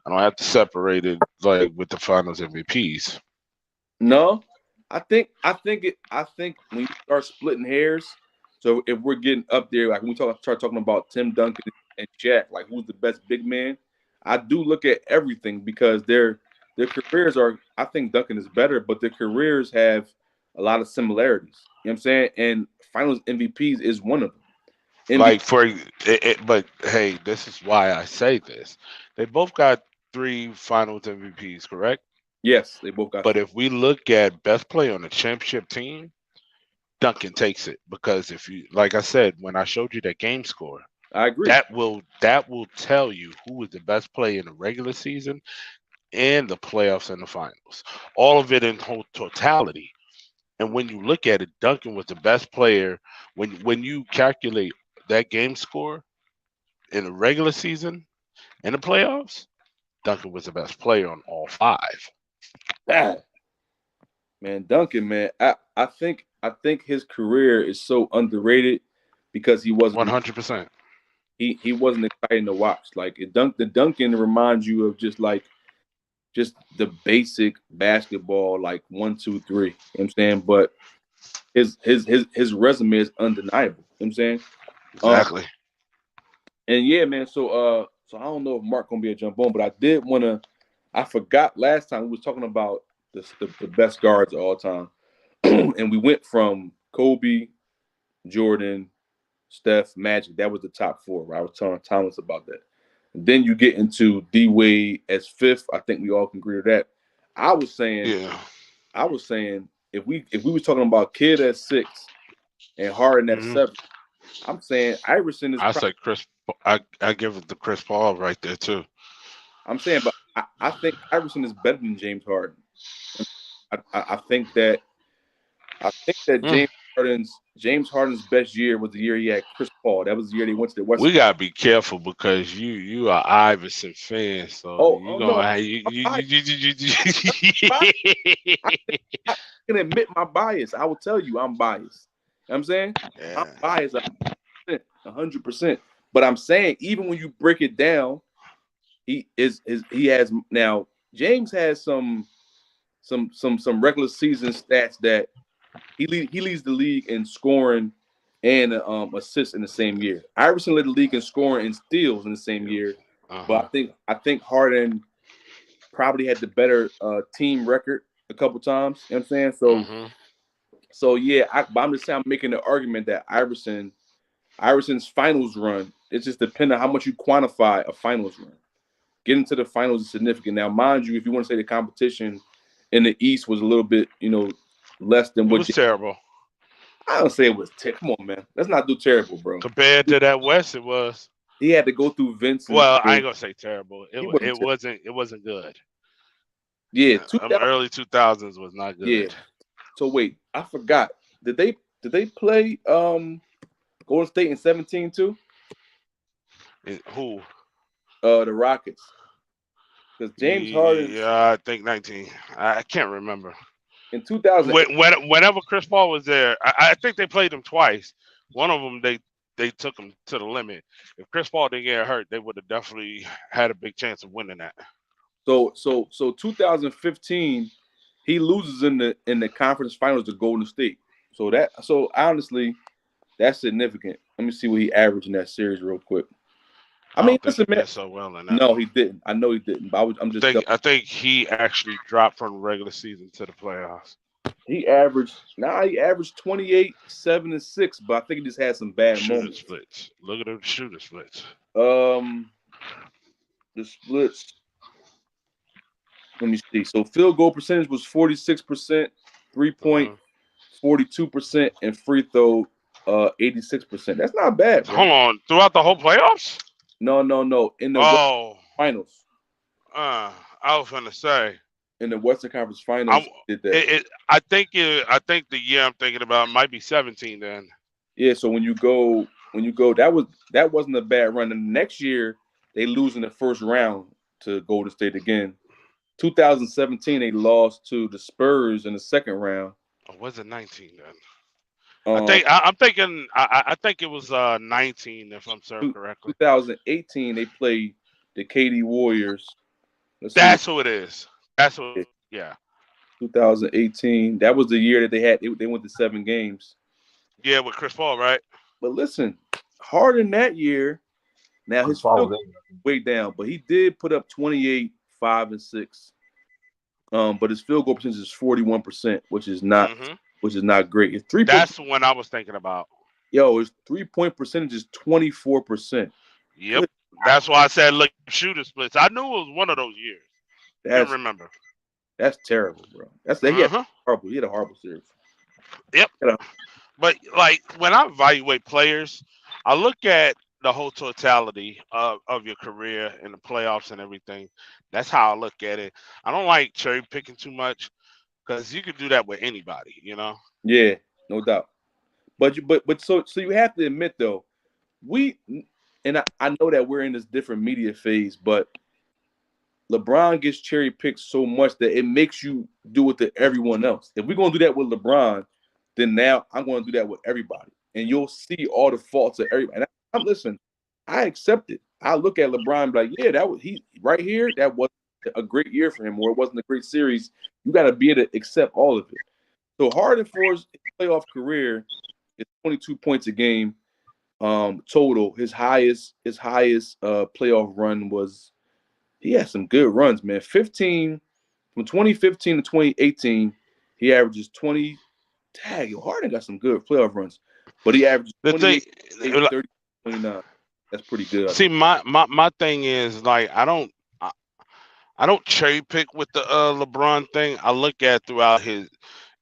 I don't have to separate it like with the Finals MVPs. No, I think when you start splitting hairs, so if we're getting up there, like when we start talking about Tim Duncan and Shaq, like who's the best big man, I do look at everything because their careers are. I think Duncan is better, but their careers have a lot of similarities. You know what I'm saying? And Finals MVPs is one of them. MVP, Like but hey, this is why I say this. They both got 3 Finals MVPs, correct? yes, they both got But three. if we look at best player on the championship team, Duncan takes it because if you, like I said, when I showed you that game score, I agree. that will tell you who is the best player in the regular season and the playoffs and the finals. All of it in whole totality. And when you look at it, Duncan was the best player. When you calculate that game score in the regular season and the playoffs, Duncan was the best player on all 5. Ah, man, Duncan, man, I think his career is so underrated because he wasn't 100%. he wasn't exciting to watch. Like the Duncan reminds you of just the basic basketball, like 1, 2, 3. You know what I'm saying? But his resume is undeniable. You know what I'm saying? Um, Exactly. and yeah, man. So I don't know if Mark gonna be a jump on, but I did wanna. I forgot last time we was talking about the best guards of all time, and we went from Kobe, Jordan, Steph, Magic. That was the top 4. Right? I was telling Thomas about that. And then you get into D Wade as 5th. I think we all can agree with that. I was saying, Yeah. I was saying, if we was talking about Kidd at 6 and Harden at Hmm. 7, I'm saying Iverson is I probably. say Chris. I give it to Chris Paul right there too. I'm saying, but I think Iverson is better than James Harden. I think that Mm. James Harden's best year was the year he had Chris Paul. That was the year they went to the We Western. gotta be careful because you are Iverson fan, so you Oh no, gonna have I'm biased. Biased. I, I can admit my bias. I will tell you I'm biased. You know what I'm saying I'm Yeah. biased 100%. But I'm saying even when you break it down, he has now. James has some regular season stats that he leads the league in scoring and assists in the same year. Iverson led the league in scoring and steals in the same year. But Uh-huh. I think Harden probably had the better team record a couple times. You know what I'm saying? So Hmm. so yeah, but I'm just saying I'm making the argument that Iverson's finals run, it just depends on how much you quantify a finals run. Getting to the finals is significant. Now, mind you, if you want to say the competition in the East was a little bit, less than It what was terrible I don't say it was. Come on, man. Let's not do terrible, bro. compared to that West. It was. He had to go through Vince and Well, I ain't gonna say terrible. he wasn't It terrible. wasn't. It wasn't good. Yeah, 2000. Early 2000s was not Yeah. good. So wait, I forgot. Did they play Golden State in 17 too? Who? The Rockets. Because James Harden Yeah, I think 19. I can't remember. in 2008. Whenever Chris Paul was there, I think they played him twice. One of them they took him to the limit. If Chris Paul didn't get hurt, they would have definitely had a big chance of winning that. So 2015, he loses in the conference finals to Golden State. So honestly, that's significant. Let me see what he averaged in that series real quick. I I mean, don't think listen, he man. did so well in that No, one. he didn't. I know he didn't. But I'm just telling. I think he actually dropped from the regular season to the playoffs. He averaged 28, 7, and 6, but I think he just had some bad Shooter moments. splits. Look at the shooter splits. Um, the splits. Let me see. So field goal percentage was 46%, 3 point Uh-huh. 42%, and free throw 86%. That's not bad, bro. Hold on. Throughout the whole playoffs? No, no, no. In the Western Oh, Finals, I was gonna say. in the Western Conference I Finals, he did that. I think the year I'm thinking about might be 17 then. Yeah. So when you go, that wasn't a bad run. And the next year they lose in the first round to Golden State again. 2017 they lost to the Spurs in the second round. Or was it 19 then? Um, I'm thinking I think it was 19 if I'm served correctly. 2018 they played the KD Warriors. Let's see what. That's who it is. That's what. Yeah. 2018. That was the year that they went to 7 games. Yeah, with Chris Paul, right? But listen, Harden that year. Now Chris his Paul field was goal way down, but he did put up 28, 5, and 6. But his field goal percentage is 41%, Hmm. which is not great. His 3 point, That's when I was thinking about. his 3 point percentage is 24%. Yep. Good. That's why I said look shooter splits. I knew it was one of those years. Couldn't That's remember. that's terrible, bro. He had Uh-huh. horrible. He had a horrible series. Yep. He had a- But like when I evaluate players, I look at the whole totality of your career and the playoffs and everything. That's how I look at it. I don't like cherry picking too much because you could do that with anybody, you know. yeah, no doubt. But you have to admit though, we and I know that we're in this different media phase, but LeBron gets cherry picked so much that it makes you do it to everyone else. If we're gonna do that with LeBron, then now I'm gonna do that with everybody, and you'll see all the faults of everybody. And I'm listen, I accept it. I look at LeBron and be like, yeah, that was he right here. That was a great year for him, or it wasn't a great series. You got to be able to accept all of it. So Harden for his playoff career is 22 points a game total. His highest playoff run was he had some good runs, man. 15 from 2015 to 2018, he averages 20. Tag, Harden got some good playoff runs, but he averages The thing, 28, 30, 29. That's pretty good, I see, think. my thing is like I don't cherry pick with the LeBron thing. I look at throughout his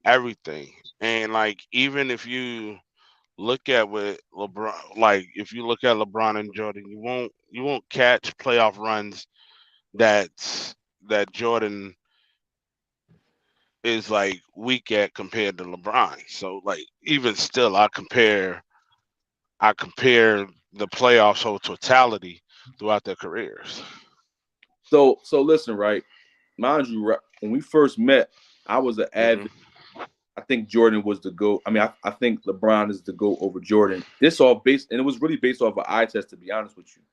everything, and like even if you look at with LeBron, like if you look at LeBron and Jordan, you won't catch playoff runs that Jordan is like weak at compared to LeBron. So like even still, I compare the playoffs whole totality throughout their careers. So listen, right? Mind you, right, when we first met, I was an Hmm. avid. I think Jordan was the GOAT. I mean, I think LeBron is the GOAT over Jordan. This all based, and it was really based off an eye test, to be honest with you.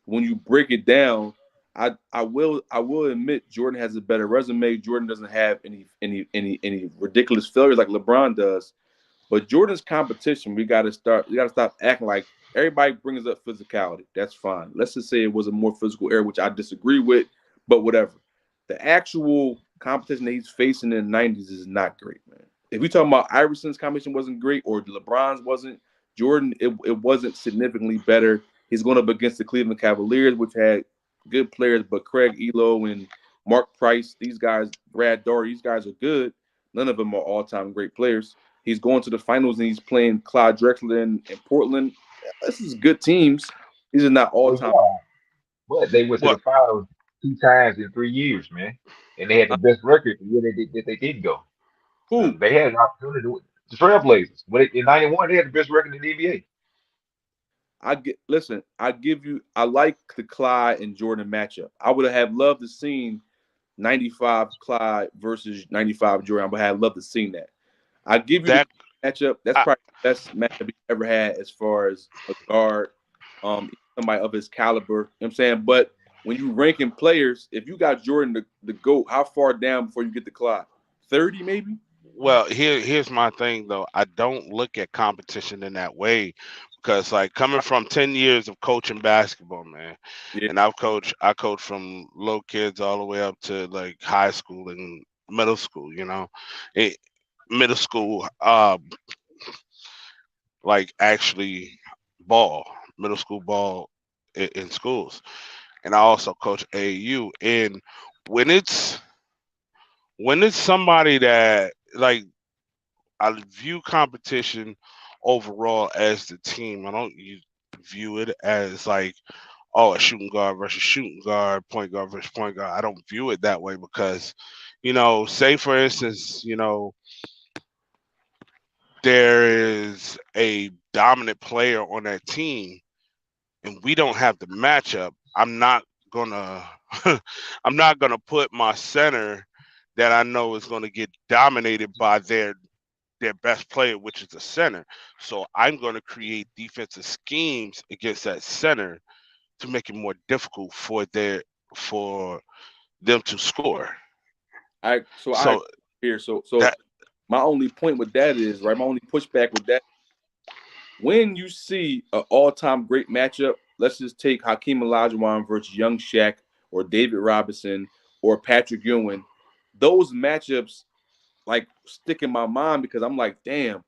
When you break it down, I will admit Jordan has a better resume. Jordan doesn't have any ridiculous failures like LeBron does. But Jordan's competition, we gotta stop acting like everybody brings up physicality. That's fine. Let's just say it was a more physical era, which I disagree with, but whatever. The actual competition that he's facing in the 90s is not great, man. If we talking about Iverson's competition wasn't great or LeBron's wasn't, Jordan, it wasn't significantly better. He's going up against the Cleveland Cavaliers, which had good players, but Craig Elo and Mark Price, these guys, Brad Daugherty, these guys are good. None of them are all-time great players. He's going to the finals and he's playing Clyde Drexler in Portland. This is good teams. These are not all Oh time. yeah, but they went to Well, the finals 2 times in 3 years, man, and they had the best record the year they didn't go. So Who? they had an opportunity to the Trailblazers. When in '91, they had the best record in the NBA. I get listen. I give you. I like the Clyde and Jordan matchup. I would have loved to seen 95 Clyde versus 95 Jordan. I would have loved to seen that. I give you the that matchup. That's I, probably the best matchup he ever had as far as a guard, somebody of his caliber. You know what I'm saying? But when you ranking players, if you got Jordan the GOAT, how far down before you get to Clyde? 30 maybe? well, here's my thing though. I don't look at competition in that way because like coming from 10 years of coaching basketball, man, Yeah. and I coach from low kids all the way up to like high school and middle school, you know. It, middle school like actually ball, middle school ball in schools. And I also coach AAU. And when it's when it's somebody that like I view competition overall as the team. I don't view it as like, oh, a shooting guard versus shooting guard, point guard versus point guard. I don't view it that way because, say for instance, there is a dominant player on that team and we don't have the matchup. Gonna I'm not gonna put my center that I know is gonna get dominated by their best player, which is the center. So I'm going to create defensive schemes against that center to make it more difficult for them to score. I So here. So that my only point with that is right. My only pushback with that, when you see an all-time great matchup, let's just take Hakeem Olajuwon versus Young Shaq or David Robinson or Patrick Ewing. Those matchups like stick in my mind because I'm like, damn,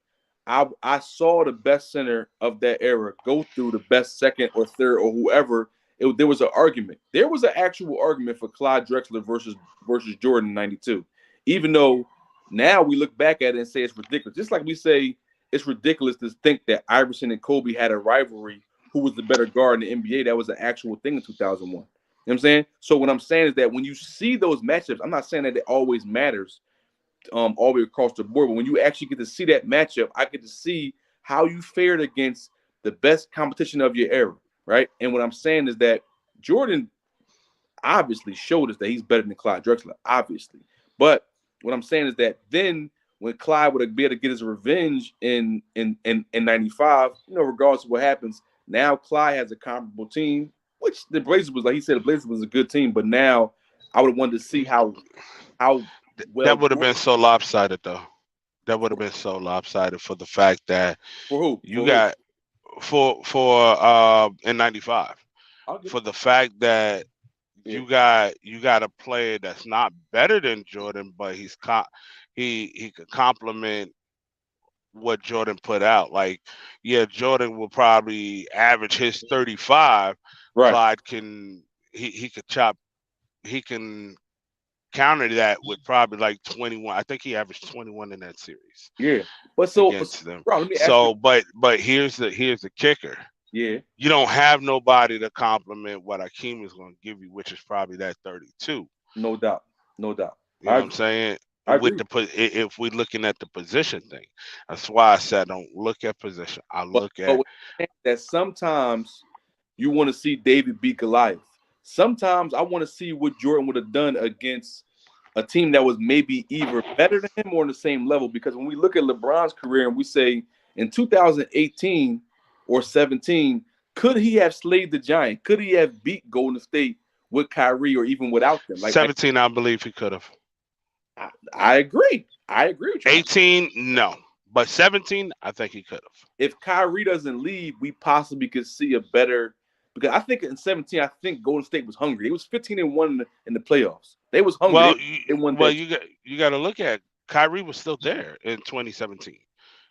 I saw the best center of that era go through the best second or third or whoever. There was an argument. There was an actual argument for Clyde Drexler versus Jordan in '92. Even though now we look back at it and say it's ridiculous. Just like we say it's ridiculous to think that Iverson and Kobe had a rivalry. Who was the better guard in the NBA? That was an actual thing in 2001. You know what I'm saying? So what I'm saying is that when you see those matchups, I'm not saying that it always matters all the way across the board. But when you actually get to see that matchup, I get to see how you fared against the best competition of your era, right? And what I'm saying is that Jordan obviously showed us that he's better than Clyde Drexler, obviously. But what I'm saying is that then when Clyde would be able to get his revenge in '95, regardless of what happens, now Clyde has a comparable team, which the Blazers was, like he said, the Blazers was a good team, but now I would have wanted to see how That well would have been so lopsided, though. That would have been so lopsided for the fact that for who? you For who? got in '95 I'll get for it. the fact that Yeah. you got a player that's not better than Jordan, but he could complement what Jordan put out. Like, yeah, Jordan will probably average his 35. Right. Clyde can he could chop he can counter that with probably like 21. I think he averaged 21 in that series Yeah. But against them. bro, let me ask you. So, but here's the kicker. Yeah. You don't have nobody to complement what Akeem is going to give you, which is probably that 32. No doubt. No doubt. You I know what I'm agree. saying? I With agree. if we're looking at the position thing, that's why I said don't look at position. I look But at what I'm saying is that sometimes you want to see David beat Goliath. Sometimes I want to see what Jordan would have done against a team that was maybe either better than him or on the same level. Because when we look at LeBron's career and we say in 2018 or 17, could he have slayed the Giant? Could he have beat Golden State with Kyrie or even without them? 17. I believe he could have. I agree. I agree with you. 18, no, but 17, I think he could have. If Kyrie doesn't leave, we possibly could see a better. Because I think in 17, I think Golden State was hungry. It was 15-1 in the playoffs. They was hungry. Well, They won that. you got to look at Kyrie was still there in 2017.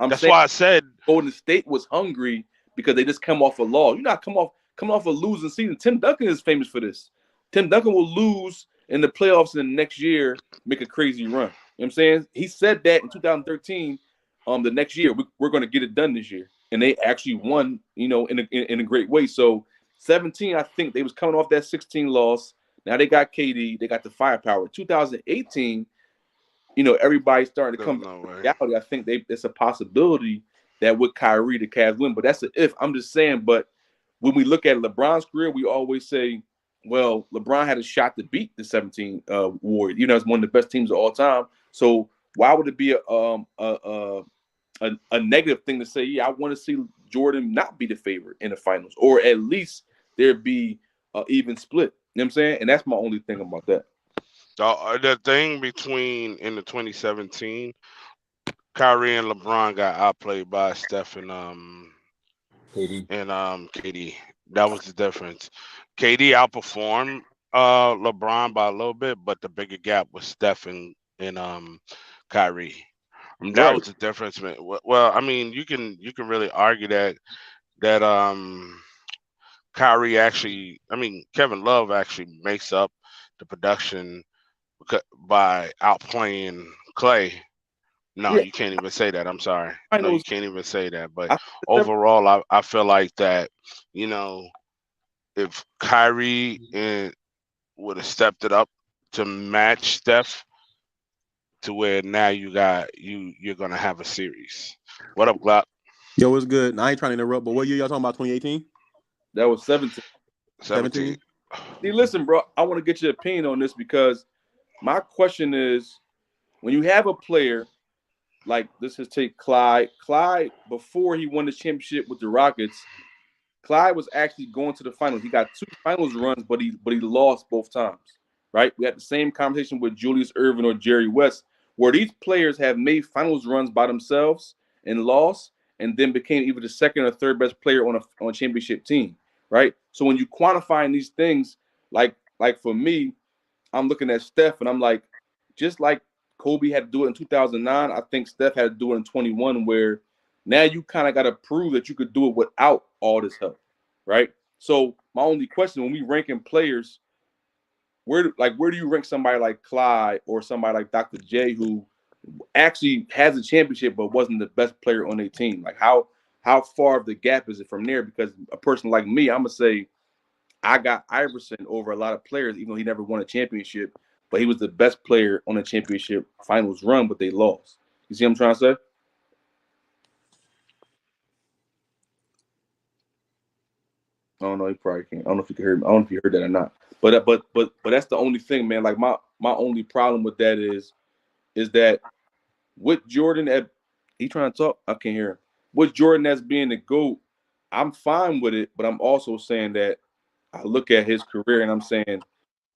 I'm That's saying why I said Golden State was hungry because they just come off a loss. You're not coming off a losing season. Tim Duncan is famous for this. Tim Duncan will lose in the playoffs in the next year, make a crazy run. You know what I'm saying? He said that in 2013. The next year we're going to get it done this year, and they actually won. In a great way. So 17, I think they was coming off that 16 loss. Now they got KD, they got the firepower. 2018, everybody's starting to come back no to way. reality. I think it's a possibility that with Kyrie the Cavs win, but that's an if. I'm just saying. But when we look at LeBron's career, we always say, well, LeBron had a shot to beat the 17 Warriors. It's one of the best teams of all time. So why would it be a negative thing to say? Yeah, I want to see Jordan not be the favorite in the finals, or at least there be an even split. You know what I'm saying? And that's my only thing about that. The thing between in the 2017, Kyrie and LeBron got outplayed by Steph KD. KD. That was the difference. KD outperformed LeBron by a little bit, but the bigger gap was Steph and Kyrie. That Right. was the difference, man. Well, I mean, you can really argue that Kyrie actually, I mean, Kevin Love actually makes up the production by outplaying Clay. No, Yeah. you can't even say that. I'm sorry. No, you Finals. can't even say that. But I overall, I feel like that, you know, if Kyrie would have stepped it up to match Steph to where now you're gonna have a series. What up, Glock? Yo, what's good? Now, I ain't trying to interrupt, but what year y'all talking about? 2018? That was 17. 17. 17? See, listen, bro. I want to get your opinion on this because my question is, when you have a player like this, is take Clyde. Clyde, before he won the championship with the Rockets, Clyde was actually going to the finals. He got 2 finals runs, but he lost both times. Right? We had the same conversation with Julius Erving or Jerry West, where these players have made finals runs by themselves and lost, and then became either the second or third best player on a championship team. Right? So when you quantifying these things, like for me, I'm looking at Steph and I'm like, just like Kobe had to do it in 2009, I think Steph had to do it in 21, where now you kind of got to prove that you could do it without all this help, right? So my only question, when we ranking players, where do you rank somebody like Clyde or somebody like Dr. J, who actually has a championship but wasn't the best player on their team? Like how far of the gap is it from there? Because a person like me, I'm gonna say I got Iverson over a lot of players, even though he never won a championship, but he was the best player on a championship finals run, but they lost. You see what I'm trying to say? don't know. He probably can't. I don't know if you can hear me. I don't know if you heard that or not. But that's the only thing, man. Like my only problem with that is that with Jordan at he trying to talk. I can't hear him. With Jordan as being the GOAT, I'm fine with it. But I'm also saying that I look at his career and I'm saying,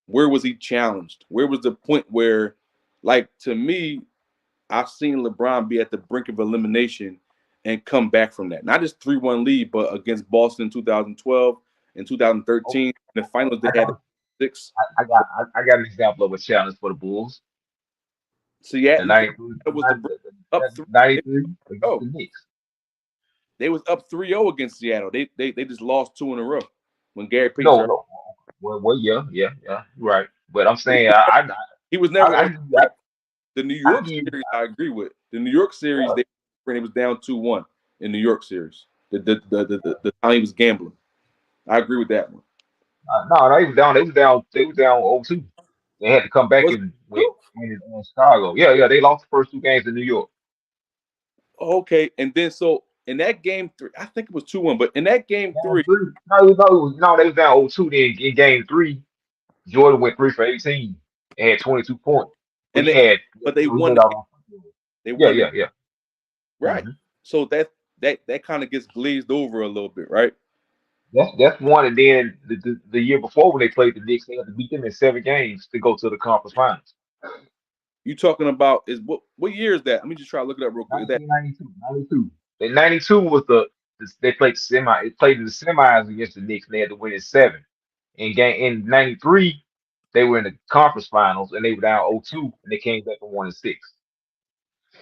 where was he challenged? Where was the point where, like, to me, I've seen LeBron be at the brink of elimination and come back from that. Not just 3-1 lead, but against Boston in 2012 and Okay, 2013. In the finals, they I had got, 6. I got an example of a challenge for the Bulls. The Seattle, 93, it was the up 3. 93 against Oh, the Knicks. they was up 3-0 against Seattle. They just lost 2 in a row when Gary Payton's No, hurt. no. Well, yeah, right. But I'm But saying I he was I, never I, on I, the streak. The New I York give you series, I agree with. The New York series, uh, when it was down 2-1 in New York series. The time he was gambling. I agree with that one. no, they was down. They was down 0-2. They had to come back Was it and win two? in Chicago. Yeah. They lost the first two games in New York. Okay, and then so in that game 3, I think it was 2-1, but in that game Down 3, three. No, they was down 0-2. Then in game three, Jordan went 3 for 18 and had 22 points. But and he they had, but they he won made the game. all those. They Yeah, won the yeah, yeah. right. hmm So that kind of gets glazed over a little bit, right? That's one. And then the year before when they played the Knicks, they had to beat them in 7 games to go to the conference finals. You talking about is what year is that? Let me just try to look it up real quick. Is that 1992, 92. And 92 was they played the semi. It played in the semis against the Knicks, and they had to win in 7. In 93, they were in the conference finals, and they were down 0-2, and they came back and won in 6.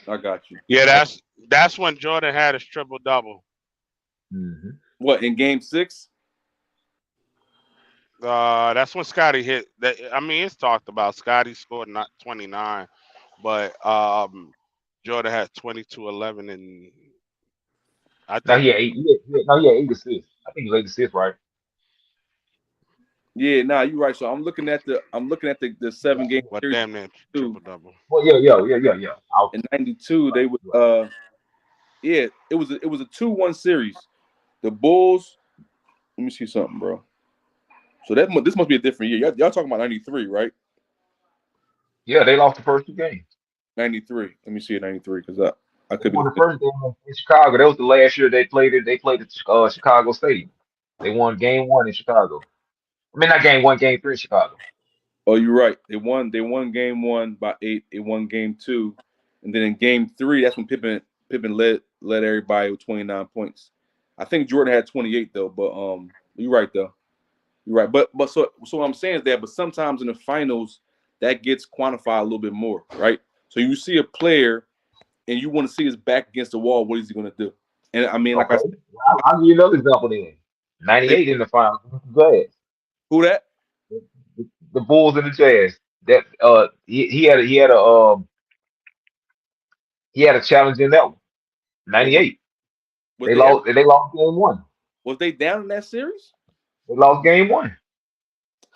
I got you. Yeah, I, that's when Jordan had his triple double. Mm-hmm. what in game 6? That's when Scotty hit. That I mean, it's talked about. Scotty scored not 29, but Jordan had 22, 11, and I Now think he had 8 assists. I think he was 8 assists, right? Yeah, nah, you're right. So I'm looking at the Yeah. 7 game what series damn near too. triple double. Well, yeah. In '92, they would yeah, it was a 2-1 series. The Bulls. Let me see something, bro. So this must be a different year. Y'all talking about '93, right? Yeah, they lost the first 2 games. '93. Let me see it '93 because I They could be won the looking at. first game in Chicago. That was the last year they played it. They played at Chicago Stadium. They won game 1 in Chicago. I mean, not game 1, game 3 in Chicago. Oh, you're right. They won game 1 by 8. They won game 2, and then in game 3, that's when Pippen led everybody with 29 points. I think Jordan had 28 though, but you're right though. You're right. But what I'm saying is that but sometimes in the finals that gets quantified a little bit more, right? So you see a player and you want to see his back against the wall. What is he going to do? And I mean, like I Okay. said, I'll give you another example then. they, 98 in the finals. Jazz. who that? The Bulls and the Jazz. That he had a challenge in that one. But what 98. was They they ever? lost game 1. Was they down in that series? They lost game 1.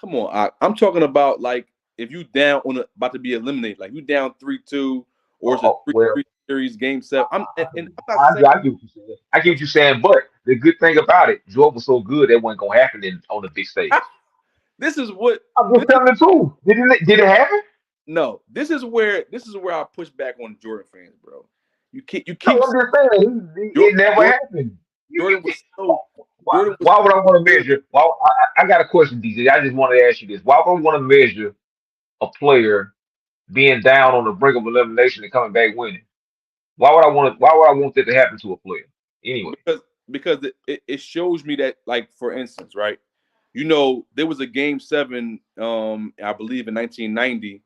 Come on, I'm talking about like if you down about to be eliminated, like you down 3-2, or it's a Oh, three well, three series game 7. And I'm not I saying get what you're saying. I get what you're saying, but the good thing about it, Jordan was so good that wasn't gonna happen on the big stage. this is what I'm this just telling the truth. Did it happen? no. This is where I push back on Jordan fans, bro. You keep No, I'm just saying it never Jordan, happened. Jordan was so Why, Jordan was why would I want to good. measure? Well, I got a question, DJ. I just want to ask you this. Why would I want to measure a player being down on the brink of elimination and coming back winning? Why would I want that to happen to a player? Anyway. because it shows me that, like, for instance, right? There was a game 7, I believe in 1990,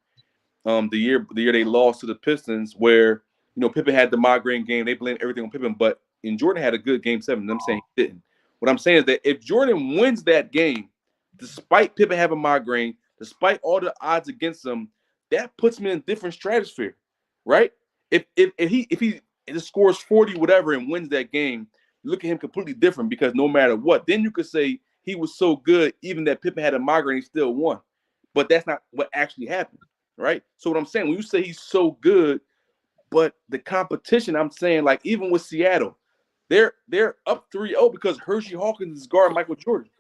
the year they lost to the Pistons, where Pippen had the migraine game. They blamed everything on Pippen, but Jordan had a good game 7. I'm saying he didn't. What I'm saying is that if Jordan wins that game, despite Pippen having migraine, despite all the odds against him, that puts him in a different stratosphere, right? If he just scores 40 whatever and wins that game, look at him completely different because no matter what, then you could say he was so good, even that Pippen had a migraine, he still won. But that's not what actually happened, right? So what I'm saying, when you say he's so good, but the competition, I'm saying, like, even with Seattle, they're up 3-0 because Hershey Hawkins is guarding Michael Jordan.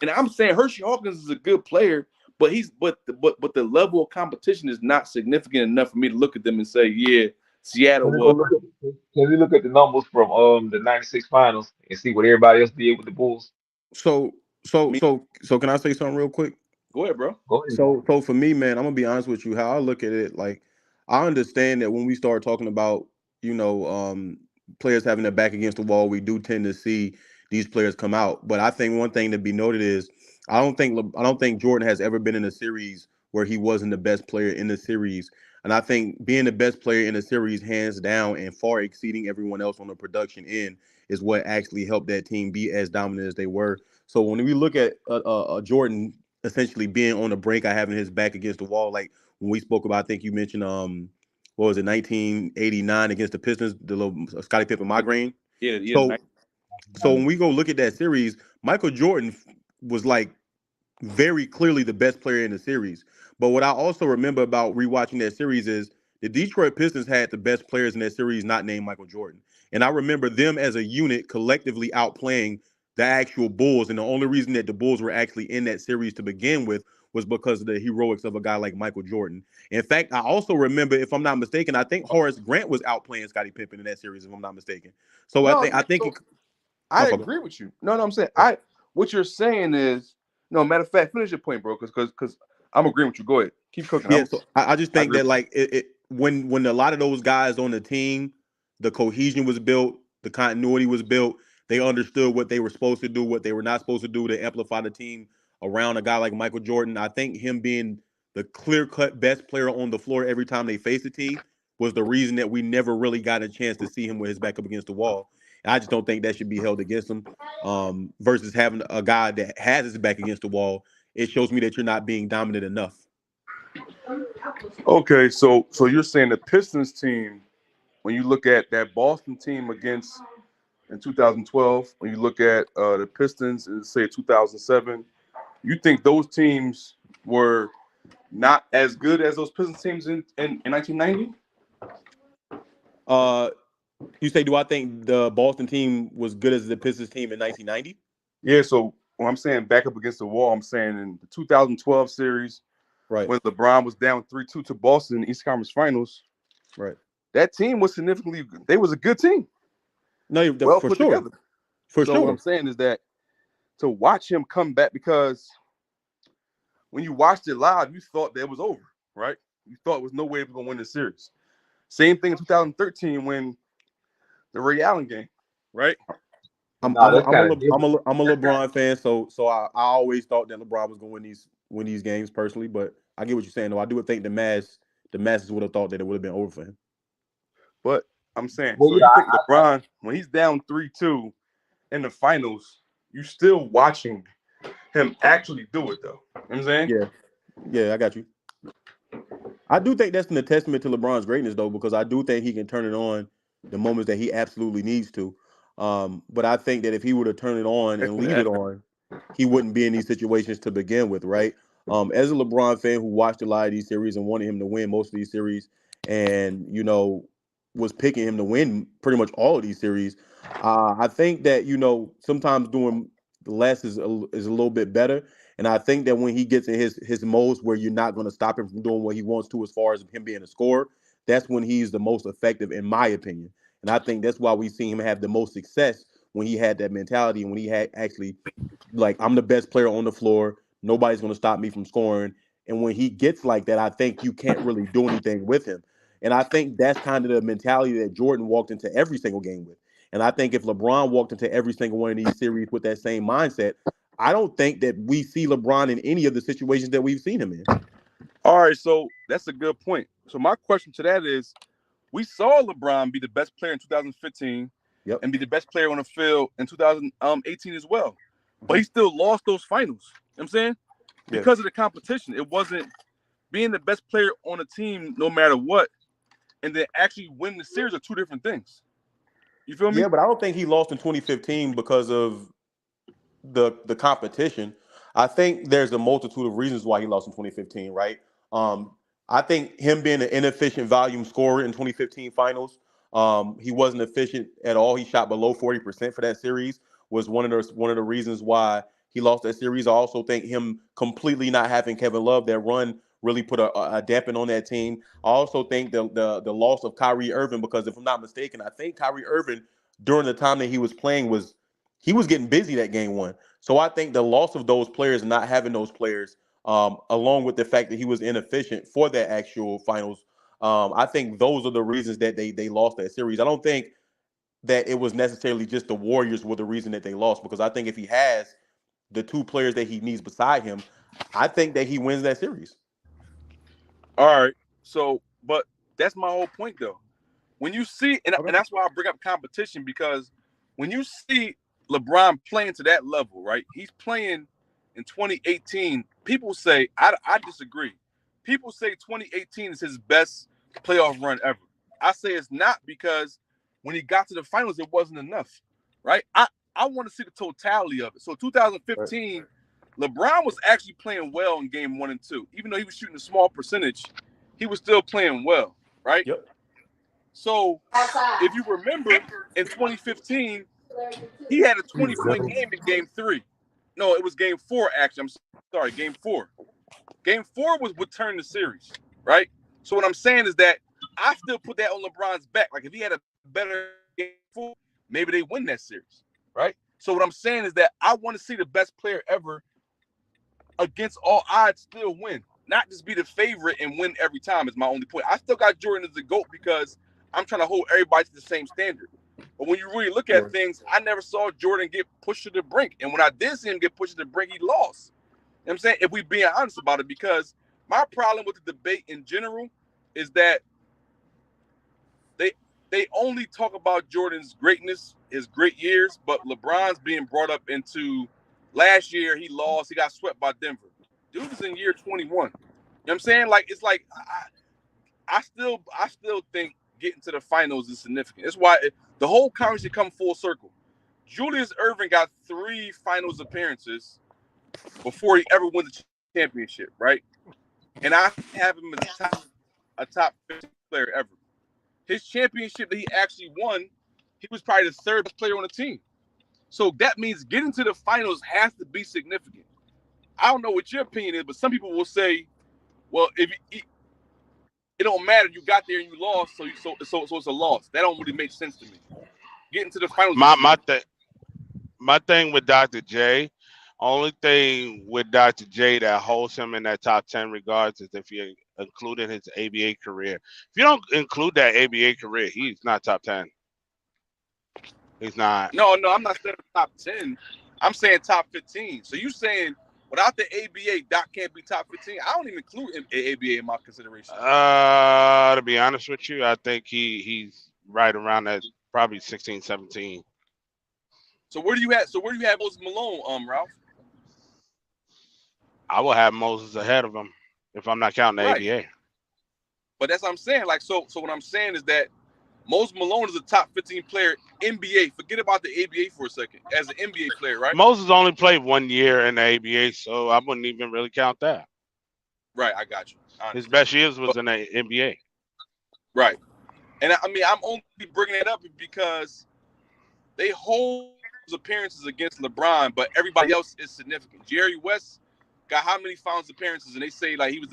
And I'm saying Hershey Hawkins is a good player, but the level of competition is not significant enough for me to look at them and say, yeah, Seattle was. Can we look at the numbers from the '96 finals and see what everybody else did with the Bulls? So so Me, so so can I say something real quick? go ahead, bro. Go ahead. So for me, man, I'm gonna be honest with you. How I look at it, like I understand that when we start talking about, you know, players having their back against the wall, we do tend to see these players come out. But I think one thing to be noted is I don't think Jordan has ever been in a series where he wasn't the best player in the series. And I think being the best player in the series, hands down, and far exceeding everyone else on the production end, is what actually helped that team be as dominant as they were. So when we look at Jordan essentially being on the brink of having his back against the wall. Like when we spoke about, I think you mentioned what was it, 1989 against the Pistons, the little Scottie Pippen migraine. Yeah, yeah. So when we go look at that series, Michael Jordan was like very clearly the best player in the series. But what I also remember about rewatching that series is the Detroit Pistons had the best players in that series not named Michael Jordan. And I remember them as a unit collectively outplaying the actual Bulls. And the only reason that the Bulls were actually in that series to begin with was because of the heroics of a guy like Michael Jordan. In fact, I also remember, if I'm not mistaken, I think Horace Grant was outplaying Scottie Pippen in that series, if I'm not mistaken. So No, I think so it, I my fault. agree with you. No, I'm saying I what you're saying is no matter of fact, finish your point, bro, because I'm agreeing with you. Go ahead. Keep cooking. Yeah, so I just I think agree. that like when a lot of those guys on the team, the cohesion was built, the continuity was built. They understood what they were supposed to do, what they were not supposed to do to amplify the team around a guy like Michael Jordan. I think him being the clear-cut best player on the floor every time they faced the team was the reason that we never really got a chance to see him with his back up against the wall. And I just don't think that should be held against him. Versus having a guy that has his back against the wall, it shows me that you're not being dominant enough. Okay, so you're saying the Pistons team, when you look at that Boston team against in 2012, when you look at the Pistons in say 2007, you think those teams were not as good as those Pistons teams in 1990? Uh, you say, do I think the Boston team was good as the Pistons team in 1990? Yeah, so when I'm saying back up against the wall, I'm saying in the 2012 series Right, when LeBron was down 3-2 to Boston in the East Conference Finals, right. that team was significantly they was a good team, No, well for put sure, together. for So what I'm sure. saying is that to watch him come back, because when you watched it live, you thought that it was over, right? You thought there was no way we were gonna win the series. Same thing in 2013 when the Ray Allen game, right? No, that's kind of different. I'm a LeBron fan, so I always thought that LeBron was going to win these games personally. But I get what you're saying, though. I do think the masses would have thought that it would have been over for him. But I'm saying, Well, so yeah, you think LeBron, when he's down 3-2 in the finals, you still watching him actually do it though. You know what I'm saying? Yeah, yeah, I got you. I do think that's a testament to LeBron's greatness, though, because I do think he can turn it on the moments that he absolutely needs to. But I think that if he were to turn it on and leave it on, he wouldn't be in these situations to begin with, right? As a LeBron fan who watched a lot of these series and wanted him to win most of these series, and was picking him to win pretty much all of these series, I think that sometimes doing less is a little bit better. And I think that when he gets in his modes where you're not going to stop him from doing what he wants to as far as him being a scorer, that's when he's the most effective, in my opinion. And I think that's why we've seen him have the most success when he had that mentality and when he had actually, like, I'm the best player on the floor. Nobody's going to stop me from scoring. And when he gets like that, I think you can't really do anything with him. And I think that's kind of the mentality that Jordan walked into every single game with. And I think if LeBron walked into every single one of these series with that same mindset, I don't think that we see LeBron in any of the situations that we've seen him in. All right, so that's a good point. So my question to that is, we saw LeBron be the best player in 2015 Yep. and be the best player on the field in 2018 as well. But Mhm. he still lost those finals. You know what I'm saying? Yeah. Because of the competition. It wasn't being the best player on the team no matter what, and then actually win the series are two different things. You feel me? Yeah, but I don't think he lost in 2015 because of the competition. I think there's a multitude of reasons why he lost in 2015, right? Um, I think him being an inefficient volume scorer in 2015 finals, he wasn't efficient at all. He shot below 40% for that series. Was one of the reasons why he lost that series. I also think him completely not having Kevin Love, that run really put a dampen on that team. I also think the loss of Kyrie Irving, because if I'm not mistaken, I think Kyrie Irving during the time that he was playing was getting busy that game one. So I think the loss of those players and not having those players, along with the fact that he was inefficient for that actual finals, I think those are the reasons that they lost that series. I don't think that it was necessarily just the Warriors were the reason that they lost, because I think if he has the two players that he needs beside him, I think that he wins that series. All right. So, but that's my whole point, though. When you see, and Okay. that's why I bring up competition, because when you see LeBron playing to that level, right? He's playing in 2018. People say, I disagree. People say 2018 is his best playoff run ever. I say it's not, because when he got to the finals, it wasn't enough, right? I want to see the totality of it. So 2015, LeBron was actually playing well in game 1 and 2. Even though he was shooting a small percentage, he was still playing well, right? Yep. So if you remember, in 2015, he had a 20-point game in game 3. No, it was game 4, actually. I'm sorry, game 4. Game 4 was what turned the series, right? So what I'm saying is that I still put that on LeBron's back. Like, if he had a better game 4, maybe they win that series, right? So what I'm saying is that I want to see the best player ever against all odds still win. Not just be the favorite and win every time is my only point. I still got Jordan as the GOAT because I'm trying to hold everybody to the same standard. But when you really look at things, I never saw Jordan get pushed to the brink. And when I did see him get pushed to the brink, he lost. You know what I'm saying? If we being honest about it, because my problem with the debate in general is that they only talk about Jordan's greatness, his great years, but LeBron's being brought up into last year he lost, he got swept by Denver. Dude is in year 21. You know what I'm saying? Like, it's like I still think getting to the finals is significant. That's why the whole conversation come full circle. Julius Erving got 3 finals appearances before he ever won the championship, right? And I have him as a top 15 player ever. His championship that he actually won, he was probably the 3rd best player on the team. So that means getting to the finals has to be significant. I don't know what your opinion is, but some people will say, well, if it don't matter, you got there and you lost, so it's a loss. That don't really make sense to me. Getting to the finals is significant. My thing with Dr. J, only thing with Dr. J that holds him in that top 10 regards is if you included his ABA career. If you don't include that ABA career, he's not top 10. He's not. No, I'm not saying top 10. I'm saying top 15. So you saying without the ABA, Doc can't be top 15? I don't even include ABA in my consideration. To be honest with you, I think he's right around that, probably 16, 17. So where do you have Moses Malone, Ralph? I will have Moses ahead of him if I'm not counting the Right. ABA. But that's what I'm saying. Like, so what I'm saying is that Moses Malone is a top 15 player NBA. Forget about the ABA for a second. As an NBA player, right? Moses only played 1 year in the ABA, so I wouldn't even really count that. Right, I got you. His best years was in the NBA. Right. And I mean, I'm only bringing it up because they hold appearances against LeBron, but everybody else is significant. Jerry West got how many finals appearances? And they say like he was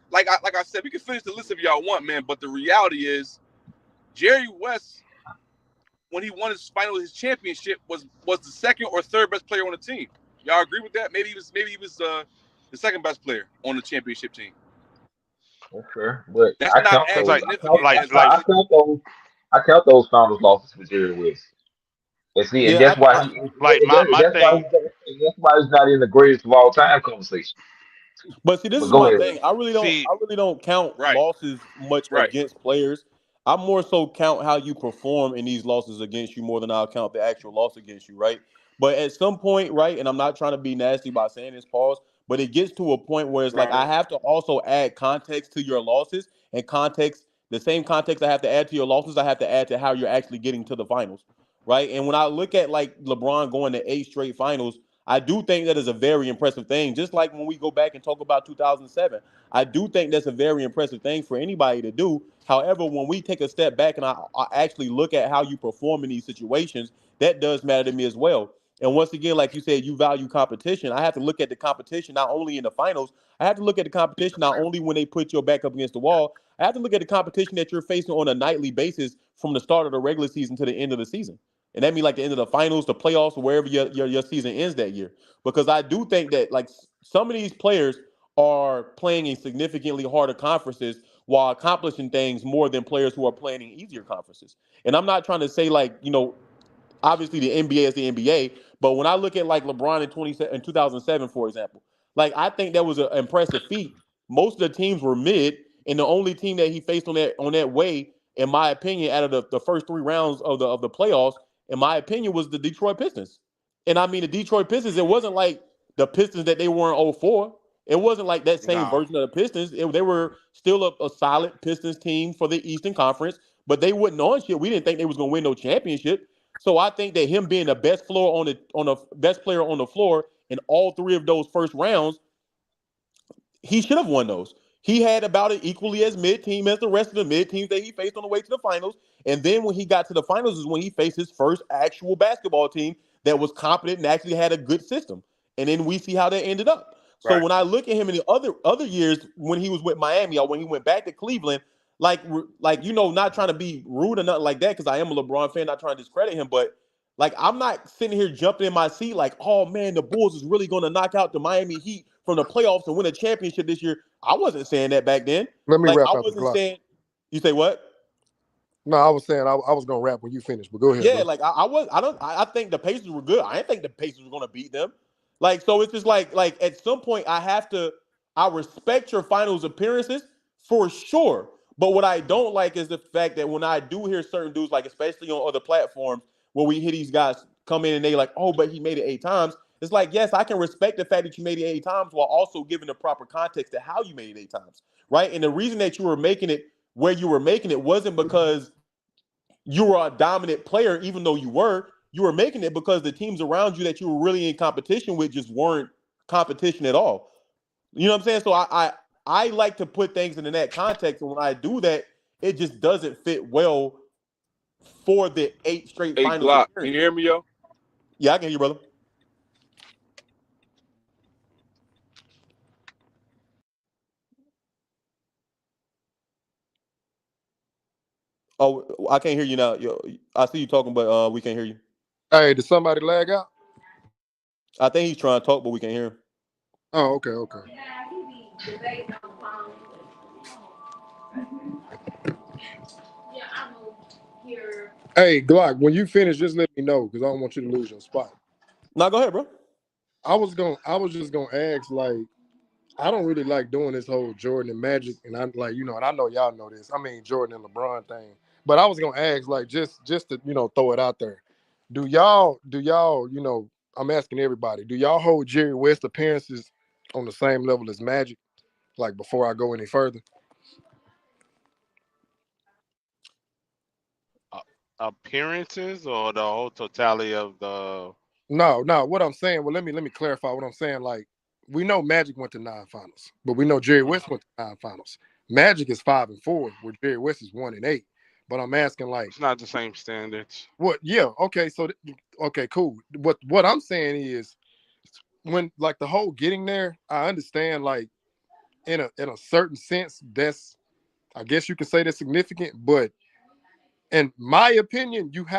like I said, we can finish the list if y'all want, man. But the reality is, Jerry West, when he won his championship, was the 2nd or 3rd best player on the team. Y'all agree with that? Maybe he was the 2nd best player on the championship team. Okay, but That's I not count as those. significant as I count those finals losses for Jerry West. And see, and Yeah, that's why Like my thing. that's why he's not in the greatest of all time conversation. but see, this But is go my ahead. thing. See, I really don't count right, losses much right. against players. I more so count how you perform in these losses against you more than I'll count the actual loss against you, right? But at some point, right, and I'm not trying to be nasty by saying this, pause, but it gets to a point where it's like I Right. have to also add context to your losses, and context, the same context I have to add to your losses, I have to add to how you're actually getting to the finals, right? And when I look at like LeBron going to 8 straight finals, I do think that is a very impressive thing. Just like when we go back and talk about 2007, I do think that's a very impressive thing for anybody to do. However, when we take a step back and I actually look at how you perform in these situations, that does matter to me as well. And once again, like you said, you value competition. I have to look at the competition not only in the finals. I have to look at the competition not only when they put your back up against the wall. I have to look at the competition that you're facing on a nightly basis from the start of the regular season to the end of the season. And that means like the end of the finals, the playoffs, or wherever your season ends that year. Because I do think that like some of these players are playing in significantly harder conferences while accomplishing things more than players who are playing in easier conferences. And I'm not trying to say like, obviously the NBA is the NBA, but when I look at like LeBron in 2007, for example, like I think that was an impressive feat. Most of the teams were mid, and the only team that he faced on that way, in my opinion, out of the first 3 rounds of the playoffs, in my opinion, was the Detroit Pistons. And I mean the Detroit Pistons, it wasn't like the Pistons that they were in '04. It wasn't like that same No. version of the Pistons. They were still a solid Pistons team for the Eastern Conference, but they wasn't on shit. We didn't think they was gonna win no championship. So I think that him being the best floor on the best player on the floor in all 3 of those first rounds, he should have won those. He had about it equally as mid team as the rest of the mid teams that he faced on the way to the finals. And then when he got to the finals is when he faced his first actual basketball team that was competent and actually had a good system. And then we see how that ended up. So Right. when I look at him in the other years when he was with Miami or when he went back to Cleveland, like not trying to be rude or nothing like that because I am a LeBron fan, not trying to discredit him, but like I'm not sitting here jumping in my seat like, oh man, the Bulls is really going to knock out the Miami Heat from the playoffs and win a championship this year. I wasn't saying that back then. Let me Like wrap I after wasn't Glock. saying. You say what? No, I was saying I was gonna rap when you finish, but go ahead, Yeah, bro. like I was. I think the Pacers were good. I didn't think the Pacers were going to beat them. Like so, it's just like at some point I have to. I respect your finals appearances for sure, but what I don't like is the fact that when I do hear certain dudes, like especially on other platforms, where we hear these guys come in and they like, oh, but he made it 8 times. It's like, yes, I can respect the fact that you made it 8 times while also giving the proper context to how you made it 8 times, right? And the reason that you were making it where you were making it wasn't because you were a dominant player, even though you were making it because the teams around you that you were really in competition with just weren't competition at all. You know what I'm saying? So I like to put things in that context, and when I do that, it just doesn't fit well for the 8 straight Hey, finals Glock, can appearance. you hear me, yo? Yeah, I can hear you, brother. Oh, I can't hear you now. Yo, I see you talking, but we can't hear you. Hey, did somebody lag out? I think he's trying to talk, but we can't hear him. Oh, okay, okay. Hey, Glock, when you finish, just let me know because I don't want you to lose your spot. Now go ahead, bro. I was just gonna ask, like, I don't really like doing this whole Jordan and Magic, and I'm like, and I know y'all know this. I mean, Jordan and LeBron thing. But I was gonna ask, like, just to throw it out there. Do y'all, I'm asking everybody, do y'all hold Jerry West appearances on the same level as Magic? Like before I go any further? Appearances or the whole totality of the. No, no. What I'm saying, well, let me clarify what I'm saying. Like, we know Magic went to 9 finals, but we know Jerry West went to 9 finals. Magic is 5-4, where Jerry West is 1-8. But I'm asking, like, It's not the same standards. what? Yeah, okay. So, okay, cool. What I'm saying is, when like the whole getting there, I understand, like, in a certain sense, that's, I guess you could say that's significant. But in my opinion, you have